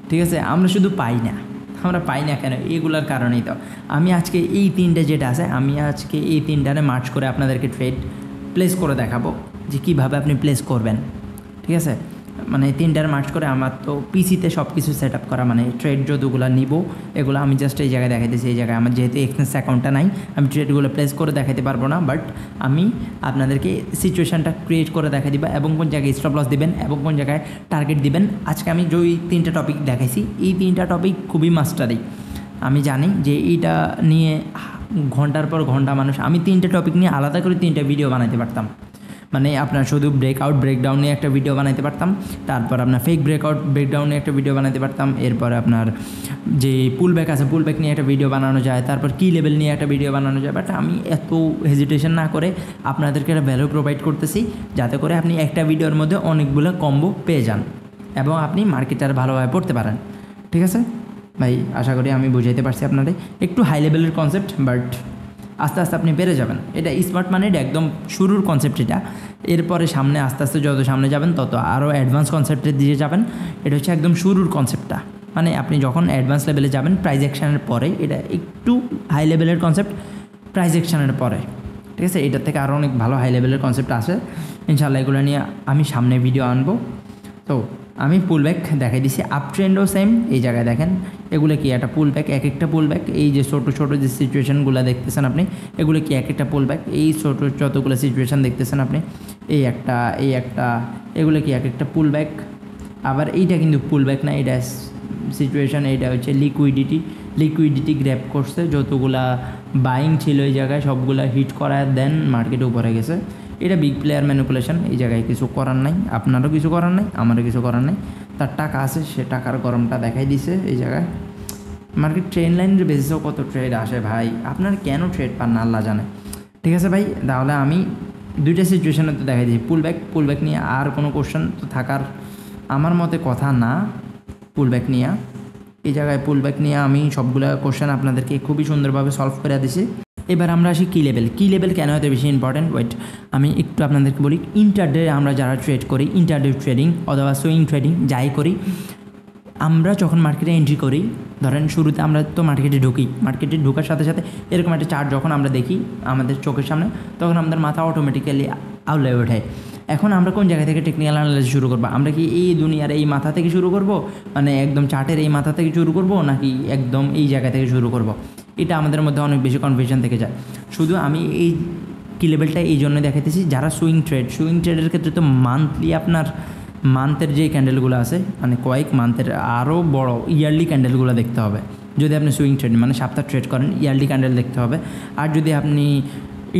[SPEAKER 1] ঠিক আছে, আমরা শুধু পাই না, আমরা পাই না কেন, এগুলোর কারণেই তো আমি আজকে এই তিনটে যেটা আছে, আমি আজকে এই তিনটারে মার্চ করে আপনাদেরকে ট্রেড প্লেস করে দেখাবো যে কীভাবে আপনি প্লেস করবেন। ঠিক আছে, মানে তিনটার মার্চ করে আমার তো পিসিতে সব কিছু সেট আপ করা, মানে ট্রেড যতগুলো নিব এগুলো আমি জাস্ট এই জায়গায় দেখাইতেছি। এই জায়গায় আমার যেহেতু এক্সচেঞ্জ অ্যাকাউন্টটা নাই, আমি ট্রেডগুলো প্লেস করে দেখাতে পারবো না, বাট আমি আপনাদেরকে সিচুয়েশানটা ক্রিয়েট করে দেখা দিবা এবং কোন জায়গায় স্টপ লস দিবেন এবং কোন জায়গায় টার্গেট দিবেন। আজকে আমি যে তিনটা টপিক দেখাইছি, এই তিনটা টপিক খুবই মাস্টারি। আমি জানি যে এইটা নিয়ে ঘন্টার পর ঘন্টা মানুষ, আমি তিনটে টপিক নিয়ে আলাদা করে তিনটা ভিডিও বানাতে পারতাম। মানে আপনার শুধু ব্রেকআউট ব্রেকডাউন নিয়ে একটা ভিডিও বানাতে পারতাম, তারপর আপনার ফেক ব্রেকআউট ব্রেকডাউন নিয়ে একটা ভিডিও বানাতে পারতাম, এরপরে আপনার যে পুলব্যাক আছে পুলব্যাক নিয়ে একটা ভিডিও বানানো যায়, তারপর কি লেভেল নিয়ে একটা ভিডিও বানানো যায়। বাট আমি এত হেজিটেশন না করে আপনাদেরকে একটা ভ্যালু প্রোভাইড করতেছি, যাতে করে আপনি একটা ভিডিওর মধ্যে অনেকগুলো কম্বো পেয়ে যান এবং আপনি মার্কেটে আর ভালোভাবে পড়তে পারেন। ঠিক আছে ভাই, আশা করি আমি বুঝাইতে পারছি আপনাদের। একটু হাই লেভেলের কনসেপ্ট, বাট আস্তে আস্তে আপনি পেরে যাবেন। এটা স্মার্ট মানির একদম শুরুর কনসেপ্ট এটা। এরপরে সামনে আস্তে আস্তে যত সামনে যাবেন তত আরও অ্যাডভান্স কনসেপ্টের দিয়ে যাবেন। এটা হচ্ছে একদম শুরুর কনসেপ্টটা, মানে আপনি যখন অ্যাডভান্স লেভেলে যাবেন প্রাইজ অ্যাকশানের পরে, এটা একটু হাই লেভেলের কনসেপ্ট প্রাইজ অ্যাকশানের পরে। ঠিক আছে, এটার থেকে আরও অনেক ভালো হাই লেভেলের কনসেপ্ট আছে ইনশাআল্লাহ, এগুলো নিয়ে আমি সামনে ভিডিও আনবো। তো আমি পুলব্যাক দেখাই দিছি, আপ ট্রেন্ডও সেম। এই জায়গায় দেখেন এগুলো কি একটা পুলব্যাক, এক একটা পুলব্যাক, এই যে ছোটো ছোটো যে সিচুয়েশানগুলো দেখতেছেন আপনি, এগুলো কি এক একটা পুলব্যাক, এই ছোটো যতগুলো সিচুয়েশান দেখতেছেন আপনি, এই একটা এগুলো কি এক একটা পুলব্যাক। আবার এইটা কিন্তু পুলব্যাক না, এটা সিচুয়েশান, এইটা হচ্ছে লিকুইডিটি গ্র্যাব করছে, যতগুলা বাইং ছিল এই জায়গায় সবগুলা হিট করায় দেন মার্কেটে উপরে গেছে। এটা বিগ প্লেয়ার ম্যানিপুলেশন, এই জায়গায় কিছু করার নাই, আপনারও কিছু করার নাই, আমারও কিছু করার নাই। তার টাকা আছে, সে টাকার গরমটা দেখাই দিছে এই জায়গায়। মার্কেট ট্রেন লাইনের বেসিসেও কত ট্রেড আসে ভাই, আপনার কেন ট্রেড পান না আল্লাহ জানে। ঠিক আছে ভাই, তাহলে আমি দুইটা সিচুয়েশানে তো দেখাই দিই। পুলব্যাক নিয়ে আর কোনো কোশ্চেন তো থাকার আমার মতে কথা না। পুলব্যাক নিয়ে এই জায়গায় পুলব্যাক নিয়ে আমি সবগুলো কোশ্চেন আপনাদেরকে খুবই সুন্দরভাবে সলভ করে দিছি। এবার আমরা আসি কি লেভেল কেন এত বেশি ইম্পর্টেন্ট। ওয়েট, আমি একটু আপনাদেরকে বলি। ইন্টারডে আমরা যারা ট্রেড করি, ইন্টারডে ট্রেডিং অথবা সুইং ট্রেডিং যাই করি, আমরা যখন মার্কেটে এন্ট্রি করি, ধরেন শুরুতে আমরা তো মার্কেটে ঢোকার সাথে সাথে এরকম একটা চার্ট যখন আমরা দেখি আমাদের চোখের সামনে, তখন আমাদের মাথা অটোমেটিক্যালি আউলে ওঠে। এখন আমরা কোন জায়গা থেকে টেকনিক্যাল অ্যানালাইসিস শুরু করবো? আমরা কি এই দুনিয়ার এই মাথা থেকে শুরু করব, মানে একদম চার্টের এই মাথা থেকে শুরু করব, নাকি একদম এই জায়গা থেকে শুরু করব? এটা আমাদের মধ্যে অনেক বেশি কনফিউশন থেকে যায়। শুধু আমি এই কি লেভেলটা এই জন্য দেখাইতেছি, যারা সুইং ট্রেডের ক্ষেত্রে তো মান্থলি আপনার মান্থের যে ক্যান্ডেলগুলো আছে, মানে কয়েক মান্থের আরও বড় ইয়ারলি ক্যান্ডেলগুলো দেখতে হবে। যদি আপনি সুইং ট্রেড মানে সপ্তাহ ট্রেড করেন, ইয়ারলি ক্যান্ডেল দেখতে হবে। আর যদি আপনি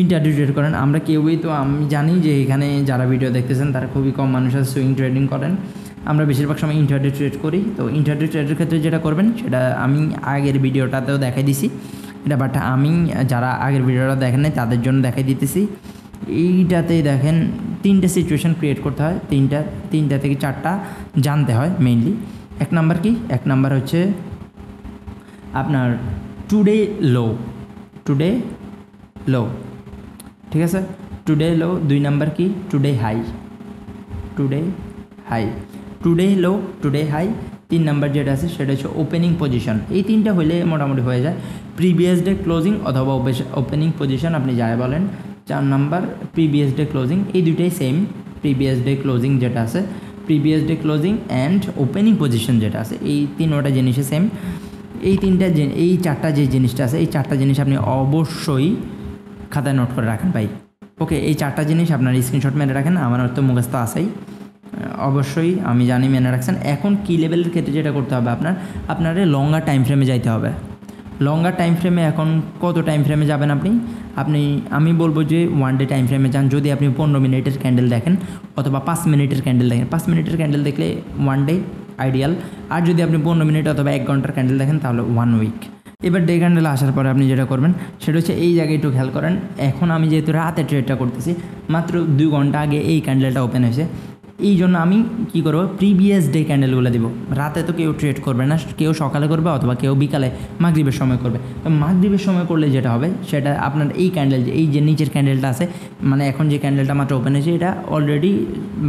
[SPEAKER 1] ইন্টারডে ট্রেড করেন, আমরা কেউই তো, আমি জানি যে এখানে যারা ভিডিও দেখতেছেন তারা খুবই কম মানুষ আছে সুইং ট্রেডিং করেন। আমরা বেশিরভাগ সময় ইন্টারডে ট্রেড করি। তো ইন্টারডে ট্রেডের ক্ষেত্রে যেটা করবেন সেটা আমি আগের ভিডিওটাতেও দেখাই দিছি এটা, বাট আমি যারা আগের ভিডিওটা দেখেন নাই তাদের জন্য দেখাই দিতেছি। এইটাতেই দেখেন তিনটে সিচুয়েশান ক্রিয়েট করতে হয়, তিনটা থেকে চারটা জানতে হয় মেইনলি। এক নাম্বার হচ্ছে আপনার টুডে লো, ঠিক আছে, টুডে লো। 2 নাম্বার কি টুডে হাই, টুডে লো, টুডে হাই। 3 নাম্বার যেটা আছে সেটা হচ্ছে ওপেনিং পজিশন। এই তিনটা হলে মোটামুটি হয়ে যায়। প্রিভিয়াস ডে ক্লোজিং অথবা ওপেনিং পজিশন আপনি যাই বলেন। 4 নাম্বার প্রিভিয়াস ডে ক্লোজিং, এই দুইটাই সেম। প্রিভিয়াস ডে ক্লোজিং যেটা আছে previous day closing and opening position যেটা আছে, এই তিনটা জিনিসে সেম। এই চারটা যে জিনিসটা আছে, এই চারটা জিনিস আপনি অবশ্যই খাতায় নোট করে রাখেন ভাই। ওকে, এই চারটা জিনিস আপনার স্ক্রিনশট মেরে রাখেন, আমার তো মুখস্থ আছেই, অবশ্যই আমি জানি মেনে রাখছেন। এখন কি লেভেলের ক্ষেত্রে যেটা করতে হবে, আপনার লঙ্গার টাইম ফ্রেমে যাইতে হবে। লঙ্গার টাইম ফ্রেমে এখন কত টাইম ফ্রেমে যাবেন আমি বলবো যে 1 ডে টাইম ফ্রেমে যান। যদি আপনি 15 মিনিটের ক্যান্ডেল দেখেন অথবা 5 মিনিটের ক্যান্ডেল দেখেন, 5 মিনিটের ক্যান্ডেল দেখলে 1 ডে আইডিয়াল। আর যদি আপনি 15 মিনিট অথবা 1 ঘন্টার ক্যান্ডেল দেখেন তাহলে 1 উইক। এবার ডে ক্যান্ডেল আসার পরে আপনি যেটা করবেন সেটা হচ্ছে এই জায়গায় একটু খেয়াল করেন। এখন আমি যেহেতু রাতে ট্রেডটা করতেছি, মাত্র 2 ঘন্টা আগে এই ক্যান্ডেলটা ওপেন হয়েছে, এই জন্য আমি কী করবো, প্রিভিয়াস ডে ক্যান্ডেলগুলো দেবো। রাতে তো কেউ ট্রেড করবে না, কেউ সকালে করবে অথবা কেউ বিকালে মাগরিবের সময় করবে। তো মাগরিবের সময় করলে যেটা হবে সেটা আপনার এই ক্যান্ডেল, এই যে নিচের ক্যান্ডেলটা আছে, মানে এখন যে ক্যান্ডেলটা মাত্র ওপেন হয়েছে, এটা অলরেডি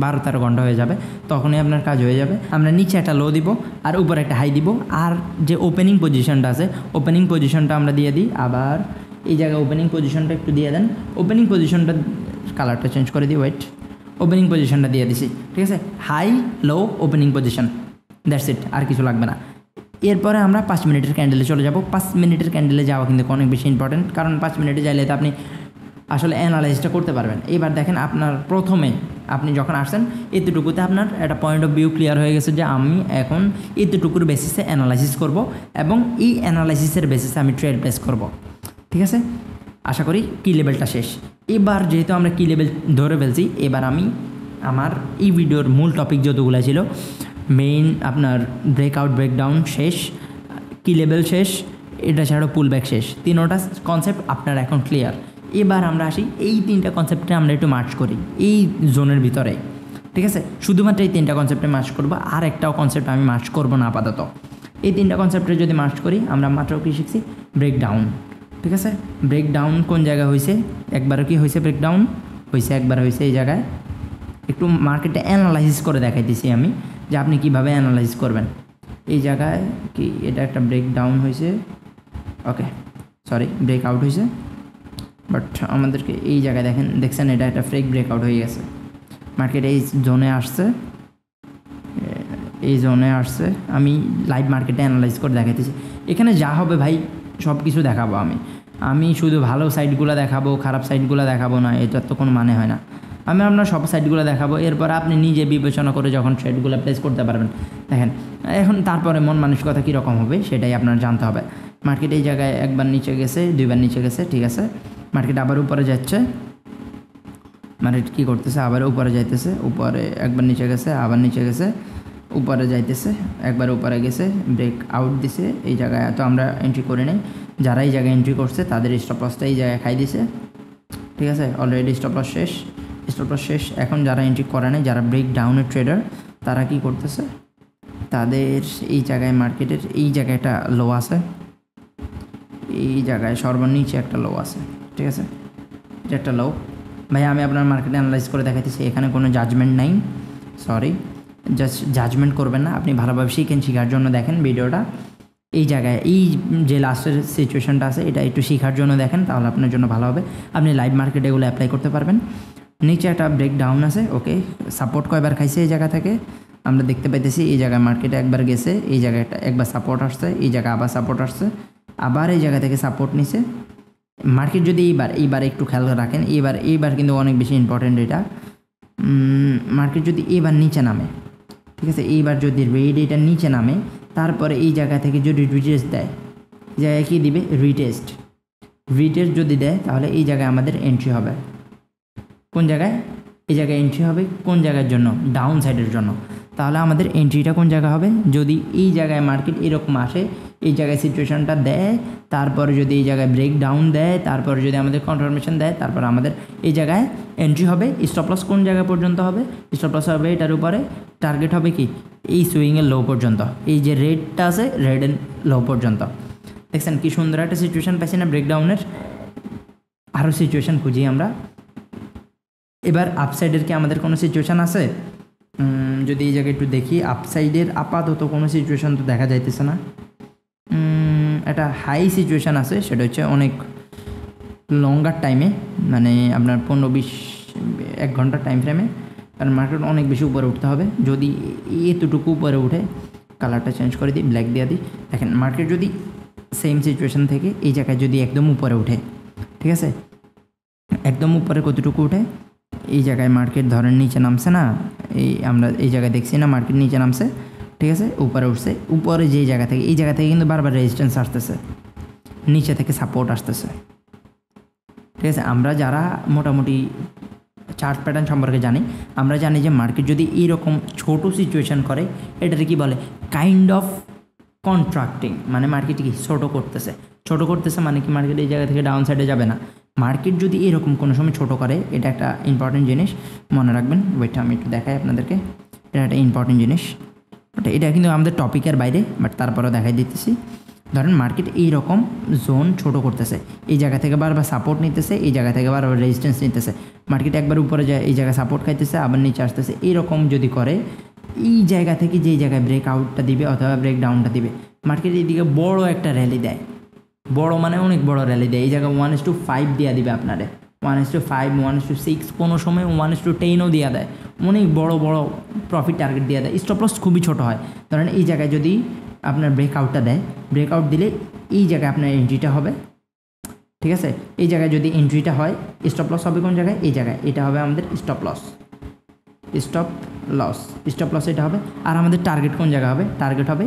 [SPEAKER 1] 12-13 ঘন্টা হয়ে যাবে, তখনই আপনার কাজ হয়ে যাবে। আমরা নিচে একটা লো দিব আর উপরে একটা হাই দিব, আর যে ওপেনিং পজিশনটা আছে, ওপেনিং পজিশনটা আমরা দিয়ে দিই। আবার এই জায়গায় ওপেনিং পজিশনটা একটু দিয়ে দেন। ওপেনিং পজিশনটা কালারটা চেঞ্জ করে দিই, ওয়েট, ওপেনিং পজিশনটা দিয়ে দিছি, ঠিক আছে, high low opening position, that's it, আর কিছু লাগবে না। এরপরে আমরা 5 মিনিটের ক্যান্ডেলে চলে যাব। 5 মিনিটের ক্যান্ডেলে যাওয়া কিন্তু অনেক বেশি ইম্পর্টেন্ট, কারণ 5 মিনিটে যাইলে তো আপনি আসলে অ্যানালাইসিসটা করতে পারবেন। এবার দেখেন, আপনার প্রথমে আপনি যখন আসছেন এতটুকুতে আপনার একটা পয়েন্ট অফ ভিউ ক্লিয়ার হয়ে গেছে যে আমি এখন এতটুকুর বেসিসে অ্যানালাইসিস করব এবং এই অ্যানালাইসিসের বেসিসে আমি ট্রেড প্লেস করব, ঠিক আছে। আশা করি কি লেভেলটা শেষ। এবার যেহেতু আমরা কি লেভেল ধরে ফেলছি, এবার আমি আমার এই ভিডিওর মূল টপিক যতগুলো ছিল, মেইন আপনার ব্রেকআউট ব্রেকডাউন শেষ, কি লেভেল শেষ, এটা ছাড়াও পুল ব্যাক শেষ, তিনোটা কনসেপ্ট আপনার এখন ক্লিয়ার। এবার আমরা আসি এই 3টা কনসেপ্টে আমরা একটু মার্চ করি এই জোনের ভিতরে, ঠিক আছে। শুধুমাত্র এই 3টা কনসেপ্টে মার্চ করবো, আর একটাও কনসেপ্ট আমি মার্চ করবো না আপাতত। এই 3টা কনসেপ্টে যদি মার্চ করি, আমরা মাত্র কি শিখছি, ব্রেকডাউন, ঠিক আছে। ব্রেকডাউন কোন জায়গায় হয়েছে, একবারও কি হয়েছে ব্রেকডাউন হয়েছে, একবার হয়েছে এই জায়গায়। একটু মার্কেটে অ্যানালাইসিস করে দেখাইতেছি আমি যে আপনি কীভাবে অ্যানালাইসিস করবেন। এই জায়গায় কি এটা একটা ব্রেকডাউন হয়েছে, ওকে সরি ব্রেকআউট হয়েছে, বাট আমাদেরকে এই জায়গায় দেখছেন এটা একটা ফ্রেক ব্রেকআউট হয়ে গেছে। মার্কেট এই জোনে আসছে, আমি লাইভ মার্কেটে অ্যানালাইজ করে দেখাইতেছি। এখানে যা হবে ভাই সব কিছু দেখাবো আমি শুধু ভালো সাইডগুলো দেখাবো, খারাপ সাইডগুলো দেখাবো না, এটার তো কোনো মানে হয় না। আমি আপনার সব সাইডগুলো দেখাবো, এরপর আপনি নিজে বিবেচনা করে যখন ট্রেডগুলো প্লেস করতে পারবেন। দেখেন এখন তারপরে মন মানসিকতা কীরকম হবে সেটাই আপনার জানতে হবে। মার্কেট এই জায়গায় একবার নিচে গেছে, 2বার নিচে গেছে, ঠিক আছে। মার্কেট আবার উপরে যাচ্ছে, মার্কেট কী করতেছে, আবার উপরে যাইতেছে, উপরে একবার নিচে গেছে, আবার নিচে গেছে, উপরে যাইতেছে, একবার উপরে গেছে, ব্রেক আউট দিছে। এই জায়গায় তো আমরা এন্ট্রি করে নেই, যারা এই জায়গায় এন্ট্রি করছে তাদের স্টপ লসটা এই জায়গায় খাই দিছে, ঠিক আছে। অলরেডি স্টপ লস শেষ। এখন যারা এন্ট্রি করে নেই, যারা ব্রেক ডাউনের ট্রেডার, তারা কি করতেছে, তাদের এই জায়গায় মার্কেটের এই জায়গায় একটা লো আছে, এই জায়গায় সর্বনিচে একটা লো আছে, ঠিক আছে, এটা একটা লো। ভাই আমি আপনার মার্কেটে অ্যানালাইজ করে দেখাইতেছি, এখানে কোনো জাজমেন্ট নাই, সরি, জাস্ট জাজমেন্ট করবেন না, আপনি ভালোভাবে শেখার জন্য দেখেন ভিডিওটা। এই জায়গায় এই যে লাস্টের সিচুয়েশনটা আছে এটা একটু শেখার জন্য দেখেন, তাহলে আপনার জন্য ভালো হবে, আপনি লাইভ মার্কেটে এগুলো অ্যাপ্লাই করতে পারবেন। নিচে একটা ব্রেক ডাউন আছে, ওকে, সাপোর্ট কয়বার খাইছে এই জায়গা থেকে আমরা দেখতে পাইতেছি। এই জায়গায় মার্কেটে একবার গেছে, এই জায়গায় একবার সাপোর্ট আসছে, এই জায়গায় আবার সাপোর্ট আসছে, আবার এই জায়গা থেকে সাপোর্ট নিছে। মার্কেট যদি এইবার একটু খেয়াল রাখেন, এইবার কিন্তু অনেক বেশি ইম্পর্টেন্ট এটা। মার্কেট যদি এবার নিচে নামে, ঠিক আছে, এইবার যদি রেড এটা নিচে নামে, তারপরে এই জায়গা থেকে যদি রিটেস্ট দেয়, এই জায়গায় কী দিবে, রিটেস্ট যদি দেয় তাহলে এই জায়গায় আমাদের এন্ট্রি হবে। কোন জায়গায়, এই জায়গায় এন্ট্রি হবে কোন জায়গার জন্য, ডাউন সাইডের জন্য। তাহলে আমাদের এন্ট্রিটা কোন জায়গা হবে, যদি এই জায়গায় মার্কেট এরকম আসে, এই জায়গায় সিচুয়েশনটা দেয়, তারপরে যদি এই জায়গায় ব্রেক ডাউন দেয়, তারপরে যদি আমাদের কনফার্মেশন দেয়, তারপর আমাদের এই জায়গায় এন্ট্রি হবে। স্টপ লস কোন জায়গা পর্যন্ত হবে, স্টপ লস হবে এটার উপরে, টার্গেট হবে কি এই সুইংয়ের লো পর্যন্ত, এই যে রেডটা আছে রেডের লো পর্যন্ত। দেখছেন কি সুন্দর একটা সিচুয়েশন পাইছি না ব্রেকডাউনের। আরও সিচুয়েশন খুঁজি আমরা। এবার আপসাইডের কি আমাদের কোনো সিচুয়েশান আছে, যদি এই জায়গায় একটু দেখি, আপসাইডের আপাতত কোনো সিচুয়েশান তো দেখা যাইতেছে না। একটা হাই সিচুয়েশান আছে, সেটা হচ্ছে অনেক লঙ্গার টাইমে, মানে আপনার 15-20 1 ঘন্টার টাইম ফ্রেমে কারণ মার্কেট অনেক বেশি উপরে উঠতে হবে। যদি এতটুকু উপরে উঠে, কালারটা চেঞ্জ করে দিই, ব্ল্যাক দিয়ে দিই। দেখেন মার্কেট যদি সেম সিচুয়েশান থেকে এই জায়গায় যদি একদম উপরে উঠে, ঠিক আছে, একদম উপরে কতটুকু উঠে, এই জায়গায় মার্কেট ধরেন নিচে নামছে না, আমরা এই জায়গায় দেখছি না মার্কেট নিচে নামছে, ঠিক আছে, উপরে উঠছে, উপরে যেই জায়গা থেকে এই জায়গা থেকে কিন্তু বারবার রেজিস্ট্যান্স আসতেছে, নিচে থেকে সাপোর্ট আসতেছে, ঠিক আছে। আমরা যারা মোটামুটি চার্ট প্যাটার্ন সম্পর্কে জানি, আমরা জানি যে মার্কেট যদি এইরকম ছোট সিচুয়েশান করে, এটাকে কি বলে, কাইন্ড অফ কন্ট্রাক্টিং, মানে মার্কেট কি ছোটো করতেছে মানে কি মার্কেট এই জায়গা থেকে ডাউন সাইডে যাবে না। মার্কেট যদি এরকম কোনো সময় ছোটো করে, এটা একটা ইম্পর্টেন্ট জিনিস মনে রাখবেন। ওইটা আমি একটু দেখাই আপনাদেরকে, এটা একটা ইম্পর্টেন্ট জিনিস, এটা কিন্তু আমাদের টপিকের বাইরে, বাট তারপরেও দেখাই দিতেছি। ধরেন মার্কেট এইরকম জোন ছোটো করতেছে, এই জায়গা থেকে বারবার সাপোর্ট নিতেছে, এই জায়গা থেকে বারবার রেজিস্ট্যান্স নিতেছে, মার্কেট একবার উপরে যায়, এই জায়গায় সাপোর্ট খাইতেছে, আবার নিচে আসতেছে, এইরকম যদি করে, এই জায়গা থেকে যেই জায়গায় ব্রেক আউটটা দিবে অথবা ব্রেক ডাউনটা দিবে, মার্কেট এইদিকে বড় একটা র্যালি দেয়, বড় মানে অনেক বড় র্যালি দেয়, এই জায়গায় 1:5 দিয়ে দিবে আপনারে, 1:5, 1:6, কোনো সময় 1:10ও দিয়ে দেয়, অনেক বড় বড় প্রফিট টার্গেট দিয়ে দেয়। স্টপ লস খুবই ছোটো হয়। ধরেন এই জায়গায় যদি আপনার ব্রেকআউটটা দেয়, ব্রেকআউট দিলে এই জায়গায় আপনার এন্ট্রিটা হবে, ঠিক আছে। এই জায়গায় যদি এন্ট্রিটা হয়, স্টপ লস হবে কোন জায়গায়, এই জায়গায়, এটা হবে আমাদের স্টপ লস এটা হবে। আর আমাদের টার্গেট কোন জায়গা হবে, টার্গেট হবে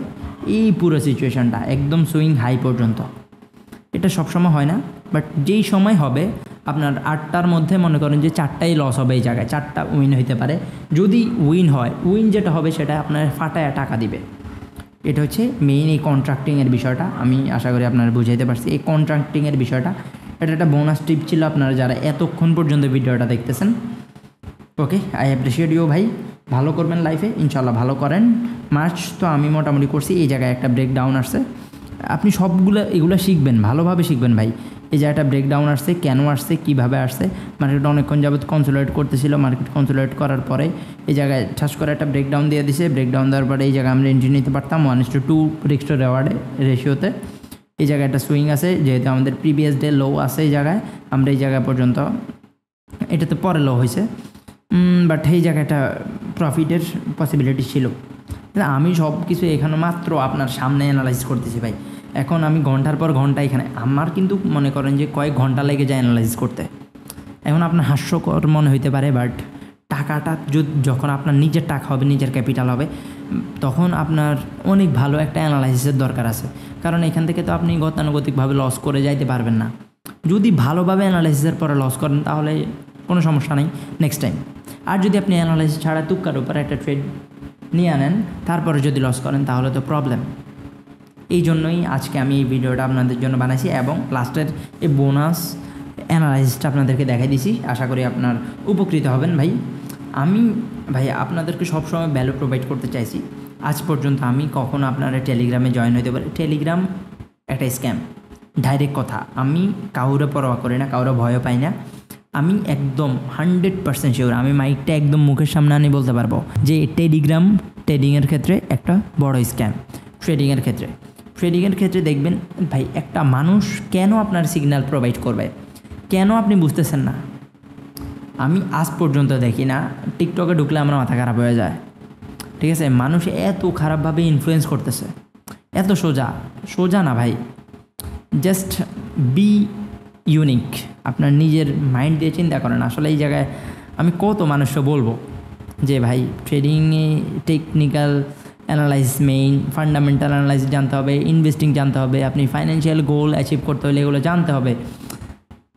[SPEAKER 1] এই পুরো সিচুয়েশানটা একদম সুইং হাই পর্যন্ত। এটা সবসময় হয় না, বাট যেই সময় হবে আপনার 8টার মধ্যে মনে করেন যে 4টাই লস হবে, এই জায়গায় 4টা উইন হইতে পারে। যদি উইন হয়, উইন যেটা হবে সেটা আপনার ফাটায় টাকা দিবে। এটা হচ্ছে মেইন এই কন্ট্রাক্টিংয়ের বিষয়টা। আমি আশা করি আপনারা বুঝাইতে পারছি এই কন্ট্রাক্টিংয়ের বিষয়টা। এটা একটা বোনাস টিপ ছিল আপনারা যারা এতক্ষণ পর্যন্ত ভিডিওটা দেখতেছেন। ওকে, আই অ্যাপ্রিসিয়েট ইউ ভাই, ভালো করবেন লাইফে, ইনশাল্লাহ ভালো করেন। মার্চ তো আমি মোটামুটি করছি, এই জায়গায় একটা ব্রেক ডাউন আসছে, আপনি এগুলো শিখবেন, ভালোভাবে শিখবেন ভাই। এই জায়গাটা ব্রেকডাউন আসছে, কেন আসছে, কীভাবে আসছে, মার্কেট অনেকক্ষণ যাবত কনসোলিডেট করতেছিল, মার্কেট কনসোলিডেট করার পরে এই জায়গায় ঠাস করে একটা ব্রেকডাউন দিয়ে দিছে, ব্রেকডাউন দেওয়ার পরে এই জায়গায় আমরা এন্ট্রি নিতে পারতাম 1:2 রিস্ক টু রেওয়ার্ডে রেশিওতে। এই জায়গায় একটা সুইং আছে, যেহেতু আমাদের প্রিভিয়াস ডে লো আছে এই জায়গায়, আমরা এই জায়গা পর্যন্ত, এটাতে পরে লো হয়েছে, বাট এই জায়গাটা প্রফিটের পসিবিলিটি ছিল। আমি সব কিছু এখানে মাত্র আপনার সামনে অ্যানালাইজ করতেছি ভাই। এখন আমি ঘন্টার পর ঘন্টা এখানে, আমার কিন্তু মনে করেন যে কয়েক ঘন্টা লেগে যায় অ্যানালাইজ করতে। এখন আপনার হাস্যকর মনে হইতে পারে, বাট টাকাটা যখন আপনার নিজের টাকা হবে, নিজের ক্যাপিটাল হবে, তখন আপনার অনেক ভালো একটা অ্যানালাইসিসের দরকার আছে। কারণ এখান থেকে তো আপনি গতানুগতিকভাবে লস করে যাইতে পারবেন না। যদি ভালোভাবে অ্যানালাইসিসের পরে লস করেন তাহলে কোনো সমস্যা নেই, নেক্সট টাইম। আর যদি আপনি অ্যানালাইসিস ছাড়া তুক্কার উপরে একটা ট্রেড নিয়ে আনেন, তারপরে যদি লস করেন তাহলে তো প্রবলেম। এই জন্যই আজকে আমি এই ভিডিওটা আপনাদের জন্য বানাইছি এবং লাস্টের এই বোনাস অ্যানালাইসিসটা আপনাদেরকে দেখাই দিছি। আশা করি আপনার উপকৃত হবেন ভাই। আমি ভাই আপনাদেরকে সবসময় ভ্যালু প্রোভাইড করতে চাইছি। আজ পর্যন্ত আমি কখনো আপনারা টেলিগ্রামে জয়েন হইতে পারে, টেলিগ্রাম একটা স্ক্যাম, ডাইরেক্ট কথা। আমি কাউরে পরোয়া করি না, কাউরে ভয়ও পাই না। আমি একদম 100% শিওর, আমি মাইকটা একদম মুখের সামনে আনি বলতে পারবো যে টেলিগ্রাম ট্রেডিংয়ের ক্ষেত্রে একটা বড় স্ক্যাম। ট্রেডিংয়ের ক্ষেত্রে দেখবেন ভাই, একটা মানুষ কেন আপনার সিগন্যাল প্রোভাইড করবে, কেন আপনি বুঝতেছেন না? আমি আজ পর্যন্ত দেখি না, টিকটকে ঢুকলে আমার মাথা খারাপ হয়ে যায়, ঠিক আছে? মানুষ এত খারাপভাবে ইনফ্লুয়েন্স করতেছে, এত সোজা না ভাই। জাস্ট বি ইউনিক, আপনার নিজের মাইন্ড দিয়ে চিন্তা করেন। আসলে এই জায়গায় আমি কত মানুষকে বলবো যে ভাই ট্রেডিংয়ে technical analysis main, fundamental analysis জানতে হবে, ইনভেস্টিং জানতে হবে, আপনি ফাইন্যান্সিয়াল গোল অ্যাচিভ করতে হলে এগুলো জানতে হবে।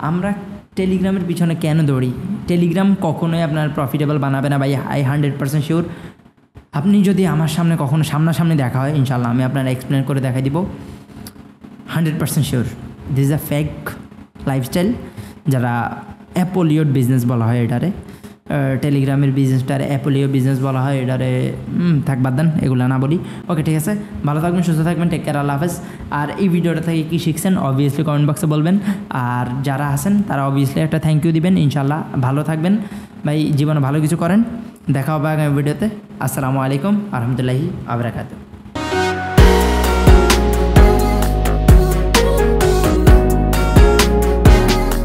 [SPEAKER 1] আমরা টেলিগ্রামের পিছনে কেন দৌড়ি? টেলিগ্রাম কখনোই আপনার প্রফিটেবল বানাবে না ভাই, আই 100% শিওর। আপনি যদি আমার সামনে কখনো সামনাসামনি দেখা হয়, ইনশাল্লাহ আমি আপনার এক্সপ্লেন করে দেখাই দিব, 100% sure. This is a fake lifestyle, যারা অ্যাপোলিওড বিজনেস বলা হয় এটারে, টেলিগ্রামের বিজনেসটারে অ্যাপোলিও বিজনেস বলা হয় এটারে। বাদ দেন, এগুলো না বলি। ওকে, ঠিক আছে, ভালো থাকবেন, সুস্থ থাকবেন, টেক কেয়ার, আল্লাহ হাফেজ। আর এই ভিডিওটা থেকে কী শিখছেন অবভিয়াসলি কমেন্ট বক্সে বলবেন। আর যারা আছেন তারা অবভিয়াসলি একটা থ্যাংক ইউ দিবেন। ইনশাল্লাহ ভালো থাকবেন ভাই, জীবনে ভালো কিছু করেন। দেখা হবে আগামী ভিডিওতে। আসসালামু আলাইকুম আ রহমতুল্লাহি ওয়া বারাকাতুহু।